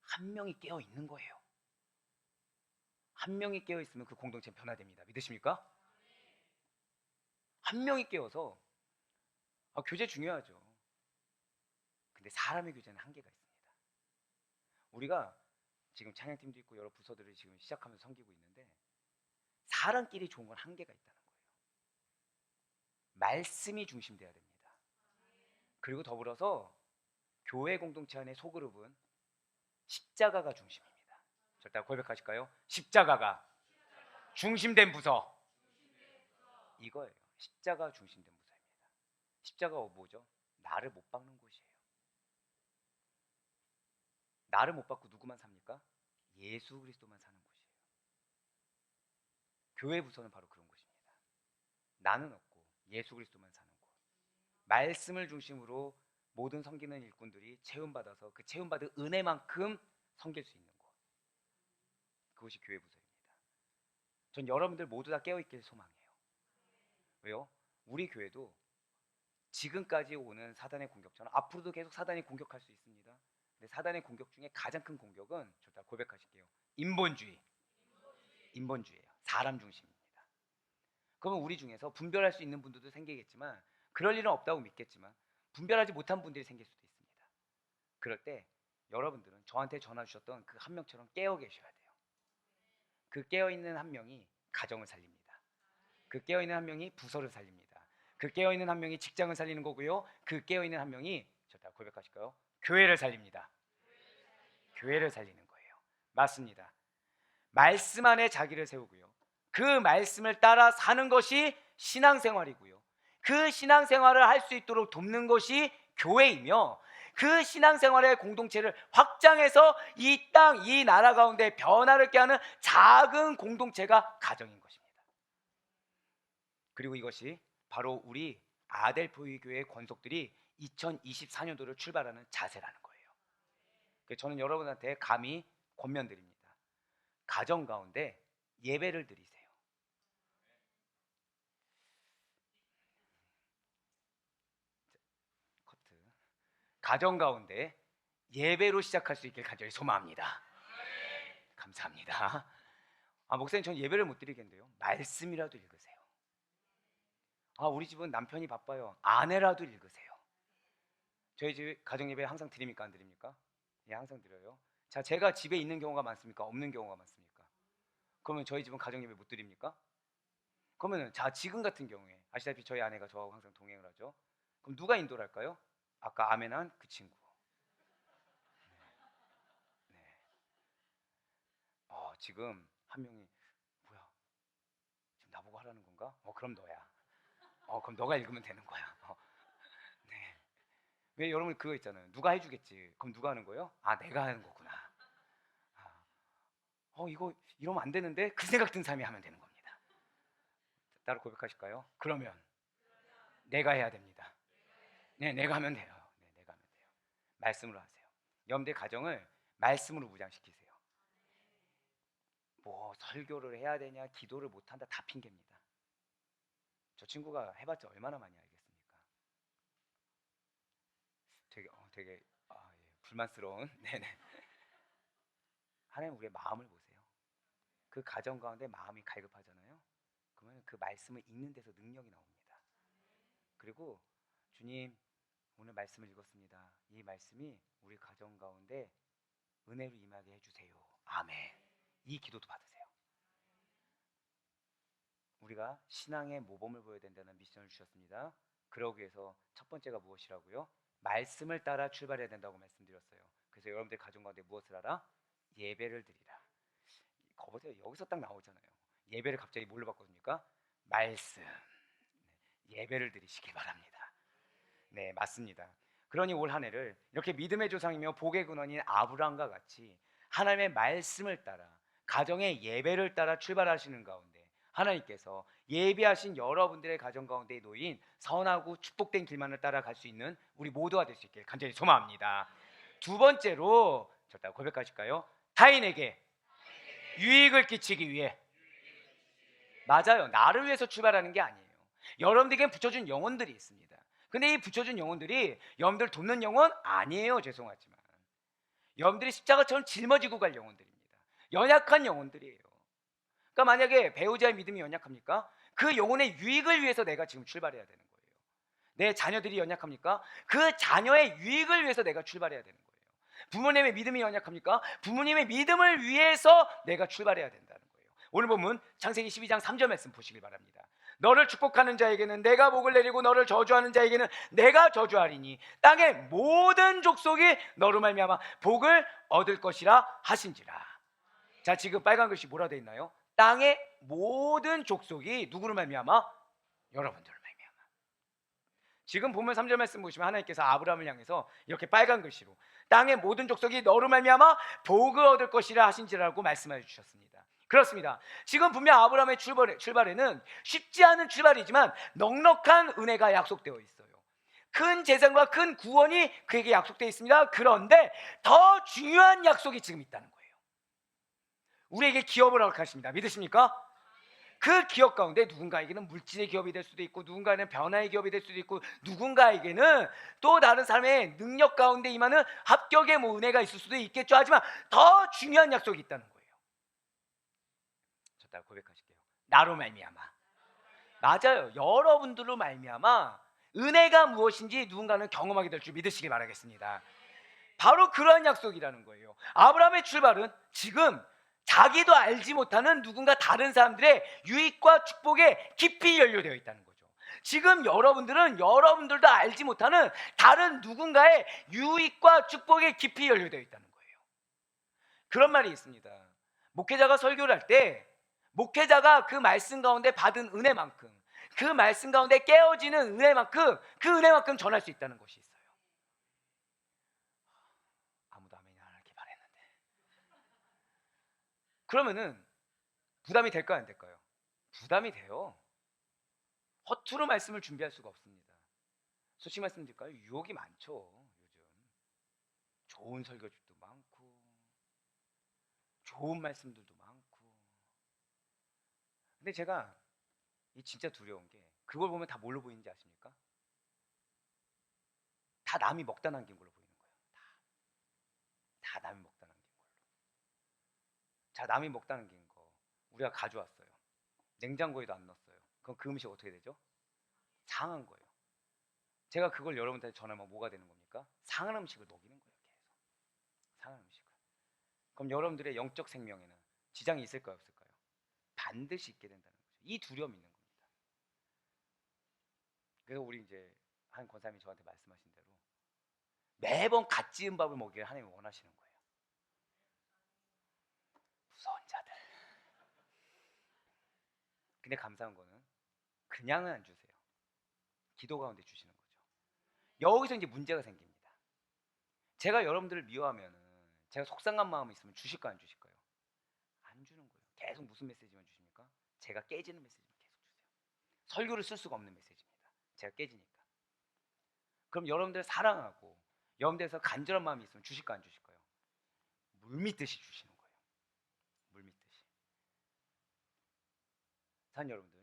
한 명이 깨어 있는 거예요. 한 명이 깨어 있으면 그 공동체는 변화됩니다. 믿으십니까? 한 명이 깨어서 교제 중요하죠. 근데 사람의 교제는 한계가 있습니다. 우리가 지금 찬양팀도 있고 여러 부서들을 지금 시작하면서 섬기고 있는데 사람끼리 좋은 건 한계가 있다는 거예요. 말씀이 중심돼야 됩니다. 그리고 더불어서 교회 공동체 안의 소그룹은 십자가가 중심입니다. 절대 고백하실까요? 십자가가 중심된 부서. 이거예요. 십자가 중심된 부서입니다. 십자가가 뭐죠? 나를 못 박는 곳이에요. 나를 못 박고 누구만 삽니까? 예수 그리스도만 사는 곳이에요. 교회 부서는 바로 그런 곳입니다. 나는 없고 예수 그리스도만 사는 곳. 말씀을 중심으로 모든 섬기는 일꾼들이 채움받아서 그 채움받은 은혜만큼 섬길 수 있는 곳. 그것이 교회 부서입니다. 전 여러분들 모두 다 깨어있길 소망해요. 왜요? 우리 교회도 지금까지 오는 사단의 공격처럼 앞으로도 계속 사단이 공격할 수 있습니다. 근데 사단의 공격 중에 가장 큰 공격은 저다 고백하실게요. 인본주의. 인본주의예요. 사람 중심입니다. 그러면 우리 중에서 분별할 수 있는 분들도 생기겠지만 그럴 일은 없다고 믿겠지만 분별하지 못한 분들이 생길 수도 있습니다. 그럴 때 여러분들은 저한테 전화 주셨던 그 한 명처럼 깨어 계셔야 돼요. 그 깨어있는 한 명이 가정을 살립니다. 그 깨어있는 한 명이 부서를 살립니다. 그 깨어있는 한 명이 직장을 살리는 거고요. 그 깨어있는 한 명이 저다 고백하실까요? 교회를 살립니다. 교회를 살리는 거예요. 맞습니다. 말씀 안에 자기를 세우고요. 그 말씀을 따라 사는 것이 신앙생활이고요. 그 신앙생활을 할 수 있도록 돕는 것이 교회이며 그 신앙생활의 공동체를 확장해서 이 땅, 이 나라 가운데 변화를 꾀 하는 작은 공동체가 가정인 것입니다. 그리고 이것이 바로 우리 아델포이 교회의 권속들이 2024년도를 출발하는 자세라는 거예요. 그래서 저는 여러분한테 감히 권면드립니다. 가정 가운데 예배를 드리세요. 커트. 가정 가운데 예배로 시작할 수 있길 간절히 소망합니다. 감사합니다. 목사님, 전 예배를 못 드리겠는데요. 말씀이라도 읽으세요. 우리 집은 남편이 바빠요. 아내라도 읽으세요. 저희 집 가정 예배 항상 드립니까? 안 드립니까? 예, 항상 드려요. 자, 제가 집에 있는 경우가 많습니까? 없는 경우가 많습니까? 그러면 저희 집은 가정 예배 못 드립니까? 그러면은 자, 지금 같은 경우에 아시다시피 저희 아내가 저하고 항상 동행을 하죠. 그럼 누가 인도를 할까요? 아까 아멘한 그 친구. 네. 지금 한 명이 뭐야? 지금 나보고 하라는 건가? 그럼 너야. 그럼 너가 읽으면 되는 거야. 네. 왜 여러분 그거 있잖아요. 누가 해주겠지. 그럼 누가 하는 거예요? 내가 하는 거구나. 이거 이러면 안 되는데 그 생각 든 사람이 하면 되는 겁니다. 따로 고백하실까요? 그러면 내가 해야 됩니다. 네, 내가 하면 돼요. 네, 내가 하면 돼요. 말씀으로 하세요. 여러분들 가정을 말씀으로 무장시키세요. 뭐 설교를 해야 되냐, 기도를 못한다, 다 핑계입니다. 저 친구가 해봤자 얼마나 많이 알겠습니까? 되게 불만스러운. 네네. 하나님 우리의 마음을 보세요. 그 가정 가운데 마음이 갈급하잖아요. 그러면 그 말씀을 읽는 데서 능력이 나옵니다. 그리고 주님, 오늘 말씀을 읽었습니다. 이 말씀이 우리 가정 가운데 은혜로 임하게 해주세요. 아멘. 이 기도도 받으세요. 우리가 신앙의 모범을 보여야 된다는 미션을 주셨습니다. 그러기 위해서 첫 번째가 무엇이라고요? 말씀을 따라 출발해야 된다고 말씀드렸어요. 그래서 여러분들 가정 가운데 무엇을 하라? 예배를 드리라. 거보세요. 여기서 딱 나오잖아요. 예배를 갑자기 뭘로 바꿔줍니까? 말씀. 예배를 드리시기 바랍니다. 네, 맞습니다. 그러니 올 한 해를 이렇게 믿음의 조상이며 복의 근원인 아브라함과 같이 하나님의 말씀을 따라 가정의 예배를 따라 출발하시는 가운데 하나님께서 예비하신 여러분들의 가정 가운데 놓인 선하고 축복된 길만을 따라갈 수 있는 우리 모두가 될 수 있길 간절히 소망합니다. 두 번째로 저따 고백하실까요? 타인에게 유익을 끼치기 위해 맞아요. 나를 위해서 출발하는 게 아니에요. 여러분들에게 붙여준 영혼들이 있습니다. 근데 이 붙여준 영혼들이 여러분들 돕는 영혼 아니에요. 죄송하지만 여러분들이 십자가처럼 짊어지고 갈 영혼들입니다. 연약한 영혼들이에요. 그러니까 만약에 배우자의 믿음이 연약합니까? 그 영혼의 유익을 위해서 내가 지금 출발해야 되는 거예요. 내 자녀들이 연약합니까? 그 자녀의 유익을 위해서 내가 출발해야 되는 거예요. 부모님의 믿음이 연약합니까? 부모님의 믿음을 위해서 내가 출발해야 된다는 거예요. 오늘 본문 창세기 12장 3절 말씀 보시길 바랍니다. 너를 축복하는 자에게는 내가 복을 내리고 너를 저주하는 자에게는 내가 저주하리니 땅의 모든 족속이 너로 말미암아 복을 얻을 것이라 하신지라. 자, 지금 빨간 글씨 뭐라 되어 있나요? 땅의 모든 족속이 누구로 말미암아? 여러분들로 말미암아. 지금 보면 3절 말씀 보시면 하나님께서 아브라함을 향해서 이렇게 빨간 글씨로 땅의 모든 족속이 너로 말미암아 복을 얻을 것이라 하신지라고 말씀해 주셨습니다. 그렇습니다. 지금 분명 아브라함의 출발에는 쉽지 않은 출발이지만 넉넉한 은혜가 약속되어 있어요. 큰 재산과 큰 구원이 그에게 약속되어 있습니다. 그런데 더 중요한 약속이 지금 있다는 거예요. 우리에게 기업을 허락하십니다. 믿으십니까? 그 기업 가운데 누군가에게는 물질의 기업이 될 수도 있고, 누군가에게는 변화의 기업이 될 수도 있고, 누군가에게는 또 다른 삶의 능력 가운데 임하는 합격의 은혜가 있을 수도 있겠죠. 하지만 더 중요한 약속이 있다는 거예요. 저 따라 고백하실게요. 나로 말미암아. 맞아요. 여러분들로 말미암아 은혜가 무엇인지 누군가는 경험하게 될 줄 믿으시기 바라겠습니다. 바로 그러한 약속이라는 거예요. 아브라함의 출발은 지금 자기도 알지 못하는 누군가 다른 사람들의 유익과 축복에 깊이 연루되어 있다는 거죠. 지금 여러분들도 알지 못하는 다른 누군가의 유익과 축복에 깊이 연루되어 있다는 거예요. 그런 말이 있습니다. 목회자가 설교를 할 때 목회자가 그 말씀 가운데 받은 은혜만큼, 그 말씀 가운데 깨어지는 은혜만큼, 그 은혜만큼 전할 수 있다는 것이 있어요. 아무도 아멘이 안 하길 바랬는데. 그러면은 부담이 될까요, 안 될까요? 부담이 돼요. 허투루 말씀을 준비할 수가 없습니다. 솔직히 말씀드릴까요? 유혹이 많죠. 요즘 좋은 설교집도 많고 좋은 말씀들도 많고. 근데 제가 이 진짜 두려운 게 그걸 보면 다 뭘로 보이는지 아십니까? 다 남이 먹다 남긴 걸로 보이는 거예요. 다 남이 먹다 남긴 걸로. 자, 남이 먹다 남긴 거 우리가 가져왔어요. 냉장고에도 안 넣었어요. 그럼 그 음식 어떻게 되죠? 상한 거예요. 제가 그걸 여러분한테 전하면 뭐가 되는 겁니까? 상한 음식을 먹이는 거예요. 계속 상한 음식을. 그럼 여러분들의 영적 생명에는 지장이 있을까요, 없을까요? 반드시 있게 된다는 거죠. 이 두려움이 있는 겁니다. 그래서 우리 이제 한 권사님이 저한테 말씀하신 대로 매번 갓 지은 밥을 먹기를 하나님이 원하시는 거예요. 무서운 자들. 근데 감사한 거는 그냥은 안 주세요. 기도 가운데 주시는 거죠. 여기서 이제 문제가 생깁니다. 제가 여러분들을 미워하면 제가 속상한 마음이 있으면 주실까요, 안 주실까요? 안 주는 거예요. 계속 무슨 메시지만 주십니까? 제가 깨지는 메시지만 계속 주세요. 설교를 쓸 수가 없는 메시지입니다. 제가 깨지니까. 그럼 여러분들 사랑하고 여러분들에서 간절한 마음이 있으면 주실까요, 안 주실까요? 물밀듯이 주시는 거예요. 물밀듯이. 산 여러분들,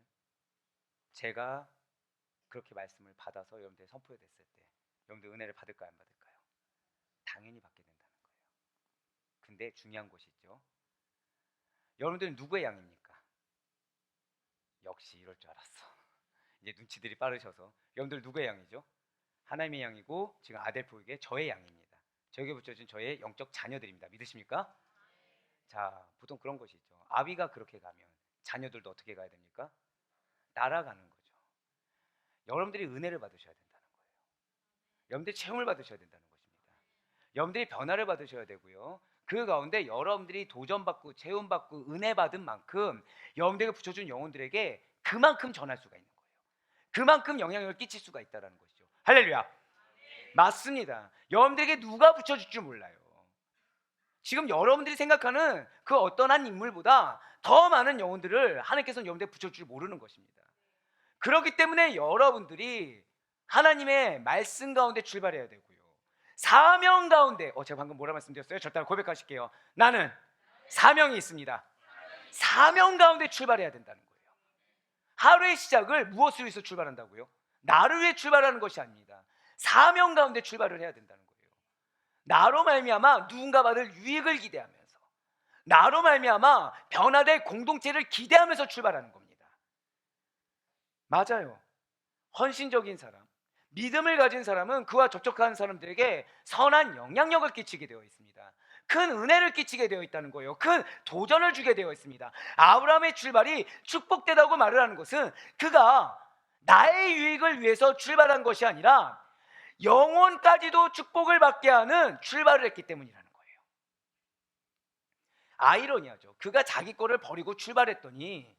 제가 그렇게 말씀을 받아서 여러분들 선포해 됐을 때 여러분들 은혜를 받을까요, 안 받을까요? 당연히 받게 된다는 거예요. 근데 중요한 것이 있죠. 여러분들은 누구의 양입니까? 역시 이럴 줄 알았어. 이제 눈치들이 빠르셔서 여러분들 누구의 양이죠? 하나님의 양이고 지금 아델포에게 저의 양입니다. 저에게 붙여준 저의 영적 자녀들입니다. 믿으십니까? 자, 보통 그런 것이 있죠. 아비가 그렇게 가면 자녀들도 어떻게 가야 됩니까? 따라가는 거죠. 여러분들이 은혜를 받으셔야 된다는 거예요. 여러분들이 체험을 받으셔야 된다는 것입니다. 여러분들이 변화를 받으셔야 되고요. 그 가운데 여러분들이 도전받고 체험받고 은혜 받은 만큼 여러분들에게 붙여준 영혼들에게 그만큼 전할 수가 있는 거예요. 그만큼 영향력을 끼칠 수가 있다는 것이죠. 할렐루야. 맞습니다. 여러분들에게 누가 붙여줄 줄 몰라요. 지금 여러분들이 생각하는 그 어떤 한 인물보다 더 많은 영혼들을 하나님께서는 여러분들에게 붙여줄 줄 모르는 것입니다. 그렇기 때문에 여러분들이 하나님의 말씀 가운데 출발해야 되고요. 사명 가운데 제가 방금 뭐라 말씀드렸어요? 저 따라 고백하실게요. 나는 사명이 있습니다. 사명 가운데 출발해야 된다는 거예요. 하루의 시작을 무엇을 위해서 출발한다고요? 나를 위해 출발하는 것이 아닙니다. 사명 가운데 출발을 해야 된다는 거예요. 나로 말미암아 누군가 받을 유익을 기대하면서, 나로 말미암아 변화될 공동체를 기대하면서 출발하는 겁니다. 맞아요. 헌신적인 사람, 믿음을 가진 사람은 그와 접촉하는 사람들에게 선한 영향력을 끼치게 되어 있습니다. 큰 은혜를 끼치게 되어 있다는 거예요. 큰 도전을 주게 되어 있습니다. 아브라함의 출발이 축복되다고 말을 하는 것은 그가 나의 유익을 위해서 출발한 것이 아니라 영혼까지도 축복을 받게 하는 출발을 했기 때문이라는 거예요. 아이러니하죠. 그가 자기 거를 버리고 출발했더니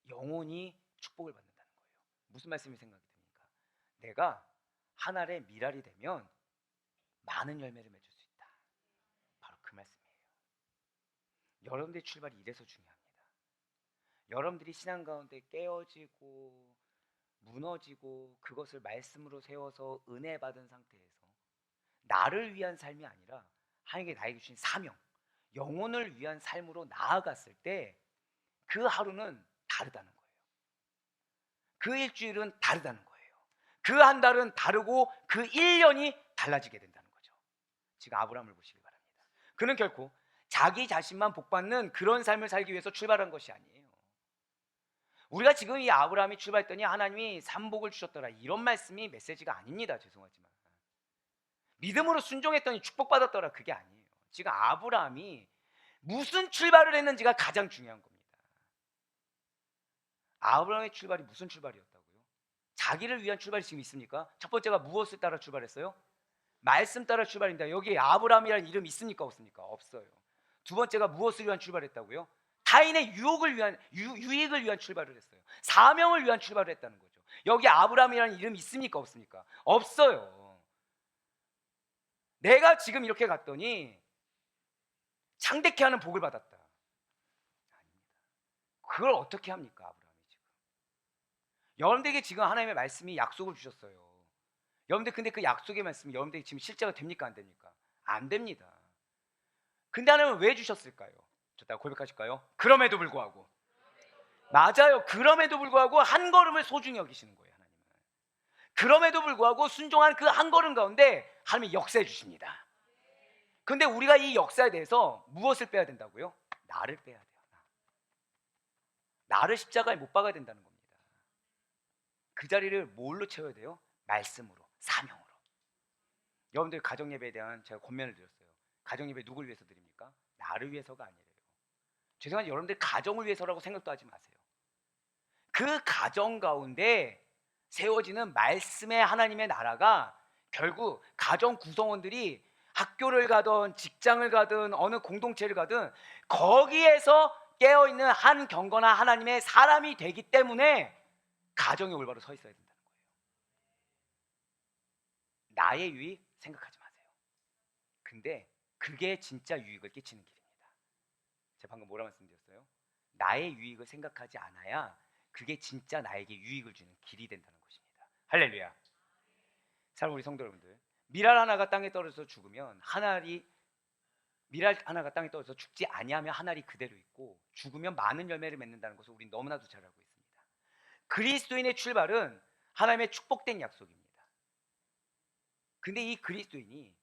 영혼이 축복을 받는다는 거예요. 무슨 말씀이 생각이 듭니까? 내가 한 알의 밀알이 되면 많은 열매를 맺을 수 있다. 바로 그 말씀이에요. 여러분들의 출발이 이래서 중요합니다. 여러분들이 신앙 가운데 깨어지고 무너지고 그것을 말씀으로 세워서 은혜 받은 상태에서 나를 위한 삶이 아니라 하나님께 나에게 주신 사명, 영혼을 위한 삶으로 나아갔을 때 그 하루는 다르다는 거예요. 그 일주일은 다르다는 거예요. 그 한 달은 다르고 그 1년이 달라지게 된다는 거죠. 지금 아브라함을 보시기 바랍니다. 그는 결코 자기 자신만 복받는 그런 삶을 살기 위해서 출발한 것이 아니에요. 우리가 지금 이 아브라함이 출발했더니 하나님이 삼복을 주셨더라, 이런 말씀이 메시지가 아닙니다. 죄송하지만 믿음으로 순종했더니 축복받았더라, 그게 아니에요. 지금 아브라함이 무슨 출발을 했는지가 가장 중요한 겁니다. 아브라함의 출발이 무슨 출발이었다고요? 자기를 위한 출발이 지금 있습니까? 첫 번째가 무엇을 따라 출발했어요? 말씀 따라 출발입니다. 여기 아브라함이라는 이름이 있습니까? 없습니까? 없어요. 두 번째가 무엇을 위한 출발했다고요? 타인의 유익을 위한 출발을 했어요. 사명을 위한 출발을 했다는 거죠. 여기 아브라함이라는 이름이 있습니까? 없습니까? 없어요. 내가 지금 이렇게 갔더니 창대케 하는 복을 받았다. 아닙니다. 그걸 어떻게 합니까, 아브라함이 지금? 여러분들에게 지금 하나님의 말씀이 약속을 주셨어요. 여러분들 근데 그 약속의 말씀이 여러분들에게 지금 실제가 됩니까, 안 됩니까? 안 됩니다. 근데 하나님은 왜 주셨을까요? 저따가 고백하실까요? 그럼에도 불구하고. 맞아요. 그럼에도 불구하고 한 걸음을 소중히 여기시는 거예요, 하나님은. 그럼에도 불구하고 순종한 그 한 걸음 가운데 하나님이 역사해 주십니다. 근데 우리가 이 역사에 대해서 무엇을 빼야 된다고요? 나를 빼야 돼요. 나를 십자가에 못 박아야 된다는 겁니다. 그 자리를 뭘로 채워야 돼요? 말씀으로, 사명으로. 여러분들 가정예배에 대한 제가 권면을 드렸어요. 가정예배 누굴 위해서 드립니까? 나를 위해서가 아니래요. 죄송하지만 여러분들 가정을 위해서라고 생각도 하지 마세요. 그 가정 가운데 세워지는 말씀의 하나님의 나라가 결국 가정 구성원들이 학교를 가든 직장을 가든 어느 공동체를 가든 거기에서 깨어있는 한 경건한 하나님의 사람이 되기 때문에 가정이 올바로 서 있어야 된다는 거예요. 나의 유익 생각하지 마세요. 근데 그게 진짜 유익을 끼치는 길입니다. 제가 방금 뭐라 말씀드렸어요? 나의 유익을 생각하지 않아야 그게 진짜 나에게 유익을 주는 길이 된다는 것입니다. 할렐루야. 사랑 우리 성도 여러분들, 밀알 하나가 땅에 떨어져서 죽으면 밀알 하나가 땅에 떨어져서 죽지 아니하면 한 알이 그대로 있고 죽으면 많은 열매를 맺는다는 것을 우린 너무나도 잘 알고 있습니다. 그리스도인의 출발은 하나님의 축복된 약속입니다. 근데 이 그리스도인이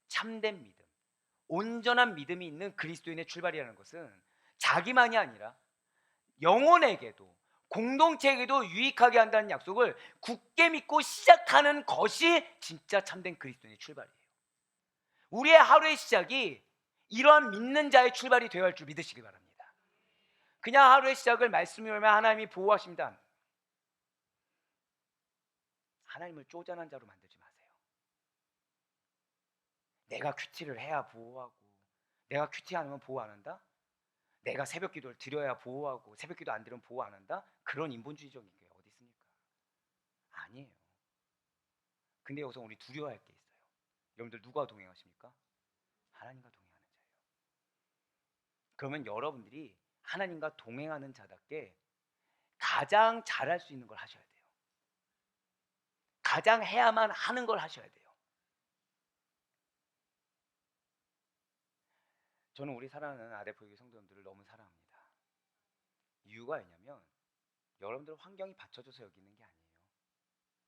참된 믿음, 온전한 믿음이 있는 그리스도인의 출발이라는 것은 자기만이 아니라 영혼에게도 공동체에게도 유익하게 한다는 약속을 굳게 믿고 시작하는 것이 진짜 참된 그리스도인의 출발이에요. 우리의 하루의 시작이 이러한 믿는 자의 출발이 되어야 할 줄 믿으시기 바랍니다. 그냥 하루의 시작을 말씀이 오면 하나님이 보호하십니다. 하나님을 쪼잔한 자로 만들지 마세요. 내가 큐티를 해야 보호하고, 내가 큐티 안 하면 보호 안 한다? 내가 새벽 기도를 드려야 보호하고 새벽 기도 안 드리면 보호 안 한다? 그런 인본주의적인 게 어디 있습니까? 아니에요. 근데 여기서 우리 두려워할 게 있어요. 여러분들 누가 동행하십니까? 하나님과 동행하는 자예요. 그러면 여러분들이 하나님과 동행하는 자답게 가장 잘할 수 있는 걸 하셔야 돼요. 가장 해야만 하는 걸 하셔야 돼요. 저는 우리 사랑하는 아데포유의 성도님들을 너무 사랑합니다. 이유가 있냐면 여러분들 환경이 받쳐줘서 여기 있는 게 아니에요.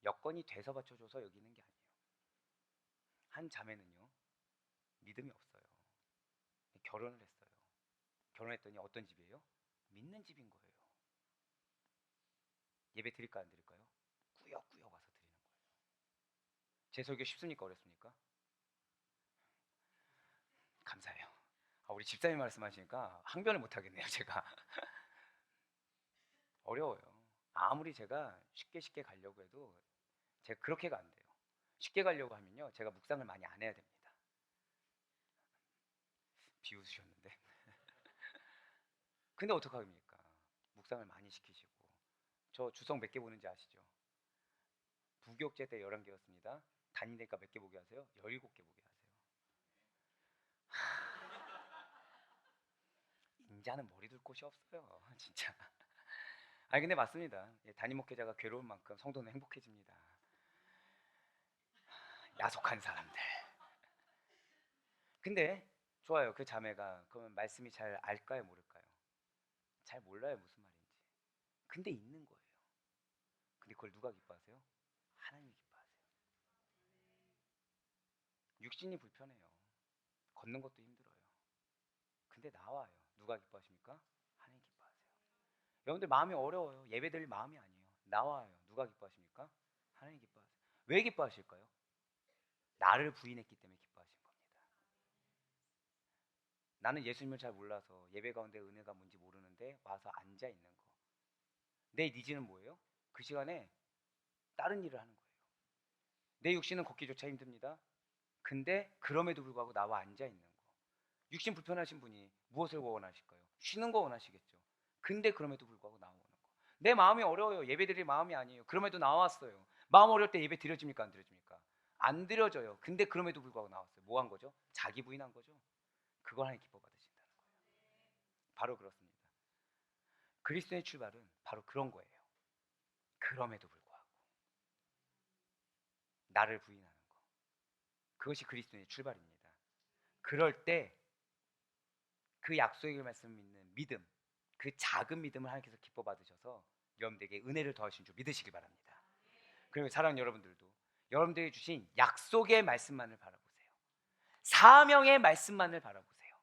여건이 돼서 받쳐줘서 여기 있는 게 아니에요. 한 자매는요, 믿음이 없어요. 결혼을 했어요. 결혼했더니 어떤 집이에요? 믿는 집인 거예요. 예배 드릴까 안 드릴까요? 꾸역꾸역 와서 드리는 거예요. 제 설교 쉽습니까? 어렵습니까? 감사해요. 우리 집사님 말씀하시니까 항변을 못 하겠네요, 제가. 어려워요. 아무리 제가 쉽게 가려고 해도 제가 그렇게가 안 돼요. 쉽게 가려고 하면요, 제가 묵상을 많이 안 해야 됩니다. 비웃으셨는데. 근데 어떡합니까? 묵상을 많이 시키시고. 저 주석 몇 개 보는지 아시죠? 부교육제 때 11개였습니다. 다니니까 몇 개 보게 하세요? 17개 보게 하세요. 인자는 머리 둘 곳이 없어요. 진짜. 아니 근데 맞습니다. 담임 목회자가 괴로운 만큼 성도는 행복해집니다. 야속한 사람들. 근데 좋아요. 그 자매가 그러면 말씀이 잘 알까요, 모를까요? 잘 몰라요, 무슨 말인지. 근데 있는 거예요. 근데 그걸 누가 기뻐하세요? 하나님이 기뻐하세요. 육신이 불편해요. 걷는 것도 힘들어요. 근데 나와요. 누가 기뻐하십니까? 하나님 기뻐하세요. 여러분들 마음이 어려워요. 예배드릴 마음이 아니에요. 나와요. 누가 기뻐하십니까? 하나님 기뻐하세요. 왜 기뻐하실까요? 나를 부인했기 때문에 기뻐하신 겁니다. 나는 예수님을 잘 몰라서 예배 가운데 은혜가 뭔지 모르는데 와서 앉아 있는 거. 내 니즈는 뭐예요? 그 시간에 다른 일을 하는 거예요. 내 육신은 걷기조차 힘듭니다. 근데 그럼에도 불구하고 나와 앉아 있는 거. 육신 불편하신 분이 무엇을 원하실까요? 쉬는 거 원하시겠죠. 근데 그럼에도 불구하고 나오는 거. 내 마음이 어려워요. 예배 드릴 마음이 아니에요. 그럼에도 나왔어요. 마음 어려울 때 예배 드려집니까? 안 드려집니까? 안 드려져요. 근데 그럼에도 불구하고 나왔어요. 뭐 한 거죠? 자기 부인한 거죠. 그걸 하나님 기뻐 받으신다는 거예요. 바로 그렇습니다. 그리스도의 출발은 바로 그런 거예요. 그럼에도 불구하고 나를 부인하는 거. 그것이 그리스도의 출발입니다. 그럴 때 그 약속의 말씀을 믿는 믿음, 그 작은 믿음을 하나님께서 기뻐 받으셔서 여러분들에게 은혜를 더하신 줄 믿으시길 바랍니다. 그리고 사랑하는 여러분들도 여러분들에게 주신 약속의 말씀만을 바라보세요. 사명의 말씀만을 바라보세요.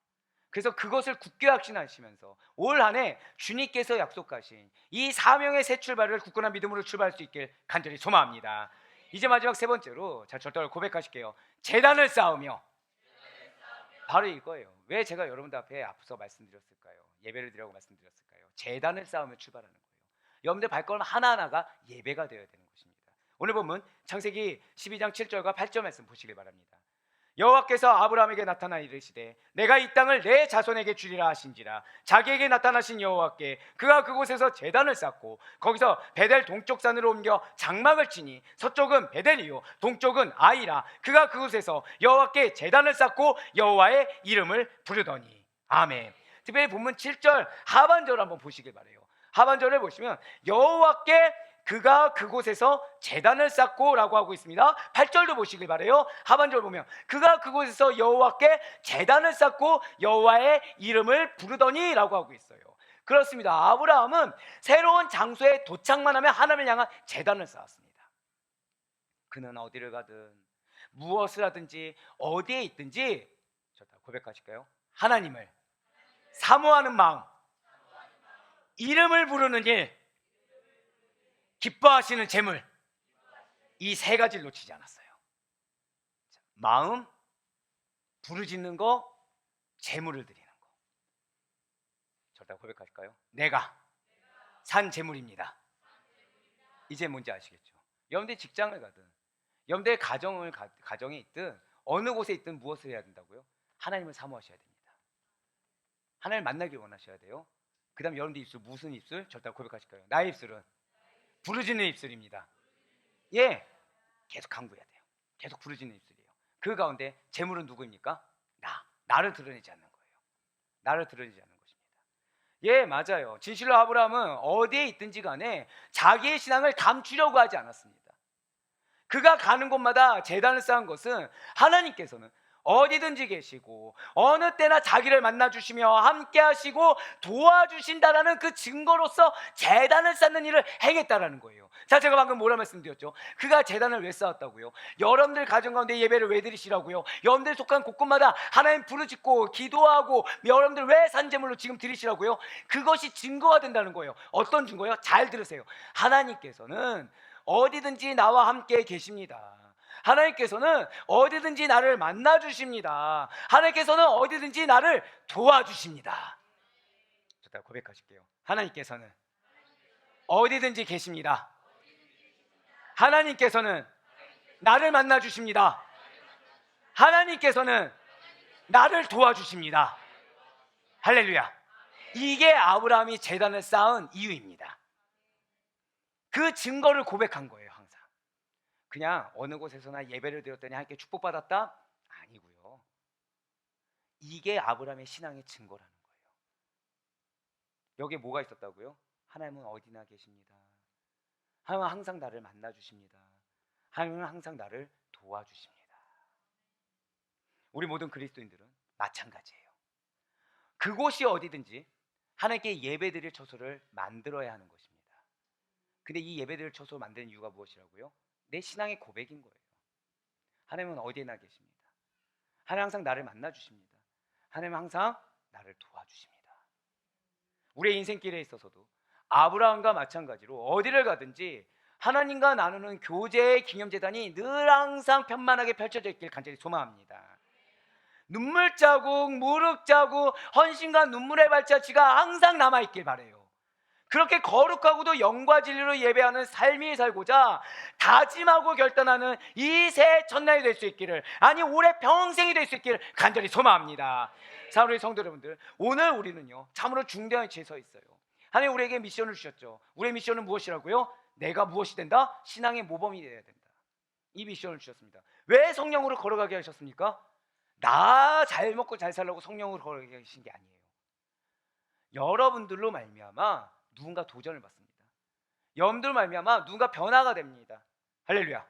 그래서 그것을 굳게 확신하시면서 올 한 해 주님께서 약속하신 이 사명의 새 출발을 굳건한 믿음으로 출발할 수 있길 간절히 소망합니다. 이제 마지막 세 번째로 자 절대로 고백하실게요. 제단을 쌓으며. 바로 이거예요. 왜 제가 여러분들 앞에 앞서 말씀드렸을까요? 예배를 드리라고 말씀드렸을까요? 제단을 쌓으며 출발하는 거예요. 여러분들 발걸음 하나하나가 예배가 되어야 되는 것입니다. 오늘 보면 창세기 12장 7절과 8절 말씀 보시길 바랍니다. 여호와께서 아브라함에게 나타나 이르시되 내가 이 땅을 내 자손에게 주리라 하신지라. 자기에게 나타나신 여호와께 그가 그곳에서 제단을 쌓고 거기서 베델 동쪽 산으로 옮겨 장막을 치니 서쪽은 베델이요 동쪽은 아이라. 그가 그곳에서 여호와께 제단을 쌓고 여호와의 이름을 부르더니. 아멘. 특별히 본문 7절 하반절을 한번 보시길 바라요. 하반절을 보시면 여호와께 그가 그곳에서 제단을 쌓고 라고 하고 있습니다. 8절도 보시길 바라요. 하반절 보면 그가 그곳에서 여호와께 제단을 쌓고 여호와의 이름을 부르더니 라고 하고 있어요. 그렇습니다. 아브라함은 새로운 장소에 도착만 하면 하나님을 향한 제단을 쌓았습니다. 그는 어디를 가든 무엇을 하든지 어디에 있든지 고백하실까요? 하나님을 사모하는 마음, 이름을 부르는 일, 기뻐하시는 재물, 이 세 가지를 놓치지 않았어요. 마음, 부르짖는 거, 재물을 드리는 거. 저를 고백하실까요? 내가 산 재물입니다. 이제 뭔지 아시겠죠? 여러분들 직장을 가든 여러분들 가정에 있든 어느 곳에 있든 무엇을 해야 된다고요? 하나님을 사모하셔야 됩니다. 하나님을 만나길 원하셔야 돼요. 그 다음 여러분들 입술 무슨 입술? 절대 고백하실까요? 나의 입술은 부르짖는 입술입니다. 예, 계속 강구해야 돼요. 계속 부르짖는 입술이에요. 그 가운데 재물은 누구입니까? 나를 드러내지 않는 거예요. 나를 드러내지 않는 것입니다. 예, 맞아요. 진실로 아브라함은 어디에 있든지 간에 자기의 신앙을 감추려고 하지 않았습니다. 그가 가는 곳마다 제단을 쌓은 것은 하나님께서는 어디든지 계시고 어느 때나 자기를 만나주시며 함께 하시고 도와주신다라는 그 증거로서 재단을 쌓는 일을 행했다라는 거예요. 자, 제가 방금 뭐라 말씀드렸죠? 그가 재단을 왜 쌓았다고요? 여러분들 가정 가운데 예배를 왜 드리시라고요? 여러분들 속한 곳곳마다 하나님 부르짖고 기도하고 여러분들 왜 산제물로 지금 드리시라고요? 그것이 증거가 된다는 거예요. 어떤 증거요? 잘 들으세요. 하나님께서는 어디든지 나와 함께 계십니다. 하나님께서는 어디든지 나를 만나주십니다. 하나님께서는 어디든지 나를 도와주십니다. 자, 고백하실게요. 하나님께서는 어디든지 계십니다. 하나님께서는 나를 만나주십니다. 하나님께서는 나를 도와주십니다. 할렐루야. 이게 아브라함이 제단을 쌓은 이유입니다. 그 증거를 고백한 거예요. 항상 그냥 어느 곳에서나 예배를 드렸더니 함께 축복받았다? 아니고요. 이게 아브라함의 신앙의 증거라는 거예요. 여기에 뭐가 있었다고요? 하나님은 어디나 계십니다. 하나님은 항상 나를 만나주십니다. 하나님은 항상 나를 도와주십니다. 우리 모든 그리스도인들은 마찬가지예요. 그곳이 어디든지 하나님께 예배드릴 처소를 만들어야 하는 것입니다. 근데 이 예배드릴 처소를 만드는 이유가 무엇이라고요? 내 신앙의 고백인 거예요. 하나님은 어디에나 계십니다. 하나님 항상 나를 만나주십니다. 하나님은 항상 나를 도와주십니다. 우리의 인생길에 있어서도 아브라함과 마찬가지로 어디를 가든지 하나님과 나누는 교제의 기념재단이 늘 항상 편만하게 펼쳐져 있길 간절히 소망합니다. 눈물 자국, 무릎 자국, 헌신과 눈물의 발자취가 항상 남아있길 바라요. 그렇게 거룩하고도 영과 진리로 예배하는 삶이 살고자 다짐하고 결단하는 이 새해 첫날이 될 수 있기를, 아니 올해 평생이 될 수 있기를 간절히 소망합니다. 자, 우리 성도 여러분들, 오늘 우리는요 참으로 중대한 위치에 서 있어요. 하나님 우리에게 미션을 주셨죠. 우리의 미션은 무엇이라고요? 내가 무엇이 된다? 신앙의 모범이 되어야 된다. 이 미션을 주셨습니다. 왜 성령으로 걸어가게 하셨습니까? 나 잘 먹고 잘 살려고 성령으로 걸어가게 하신 게 아니에요. 여러분들로 말미암아 누군가 도전을 받습니다. 여러분들로 말미암아 누군가 변화가 됩니다. 할렐루야.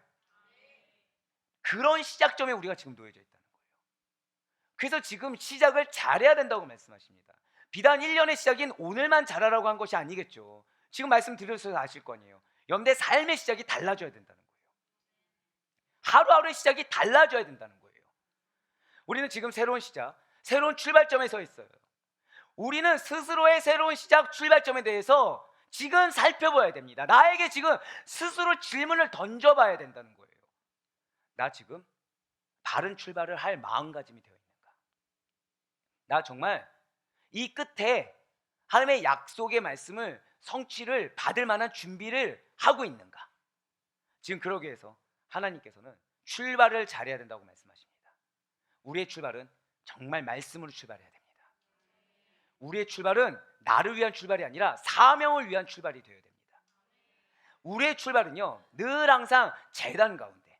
그런 시작점에 우리가 지금 놓여져 있다는 거예요. 그래서 지금 시작을 잘해야 된다고 말씀하십니다. 비단 1년의 시작인 오늘만 잘하라고 한 것이 아니겠죠. 지금 말씀드려서 아실 거 아니에요. 여러분의 삶의 시작이 달라져야 된다는 거예요. 하루하루의 시작이 달라져야 된다는 거예요. 우리는 지금 새로운 시작, 새로운 출발점에 서 있어요. 우리는 스스로의 새로운 시작, 출발점에 대해서 지금 살펴봐야 됩니다. 나에게 지금 스스로 질문을 던져봐야 된다는 거예요. 나 지금 바른 출발을 할 마음가짐이 되어 있는가? 나 정말 이 끝에 하나님의 약속의 말씀을 성취를 받을 만한 준비를 하고 있는가? 지금 그러기 위해서 하나님께서는 출발을 잘해야 된다고 말씀하십니다. 우리의 출발은 정말 말씀으로 출발해야 됩니다. 우리의 출발은 나를 위한 출발이 아니라 사명을 위한 출발이 되어야 됩니다. 우리의 출발은요 늘 항상 재단 가운데,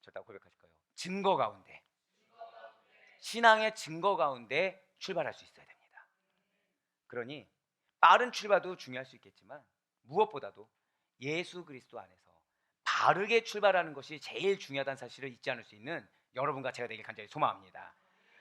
저다 고백하실 거예요. 증거 가운데, 신앙의 증거 가운데 출발할 수 있어야 됩니다. 그러니 빠른 출발도 중요할 수 있겠지만 무엇보다도 예수 그리스도 안에서 바르게 출발하는 것이 제일 중요하다는 사실을 잊지 않을 수 있는 여러분과 제가 되길 간절히 소망합니다.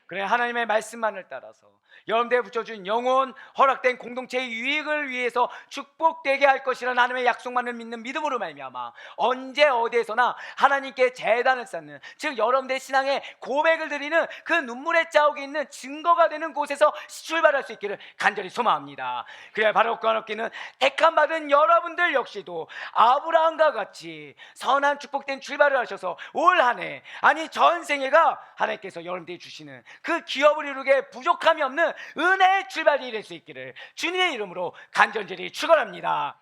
그래, 하나님의 말씀만을 따라서 여러분들에 붙여준 영혼, 허락된 공동체의 유익을 위해서 축복되게 할 것이라는 하나님의 약속만을 믿는 믿음으로 말미암아 언제 어디에서나 하나님께 제단을 쌓는, 즉 여러분들의 신앙의 고백을 드리는 그 눈물의 자국이 있는 증거가 되는 곳에서 출발할 수 있기를 간절히 소망합니다. 그래, 바로 꺼놓기는 택함받은 여러분들 역시도 아브라함과 같이 선한 축복된 출발을 하셔서 올 한 해, 아니 전생애가 하나님께서 여러분들이 주시는 그 기업을 이루게 부족함이 없는 은혜의 출발이 될 수 있기를 주님의 이름으로 간절히 축원합니다.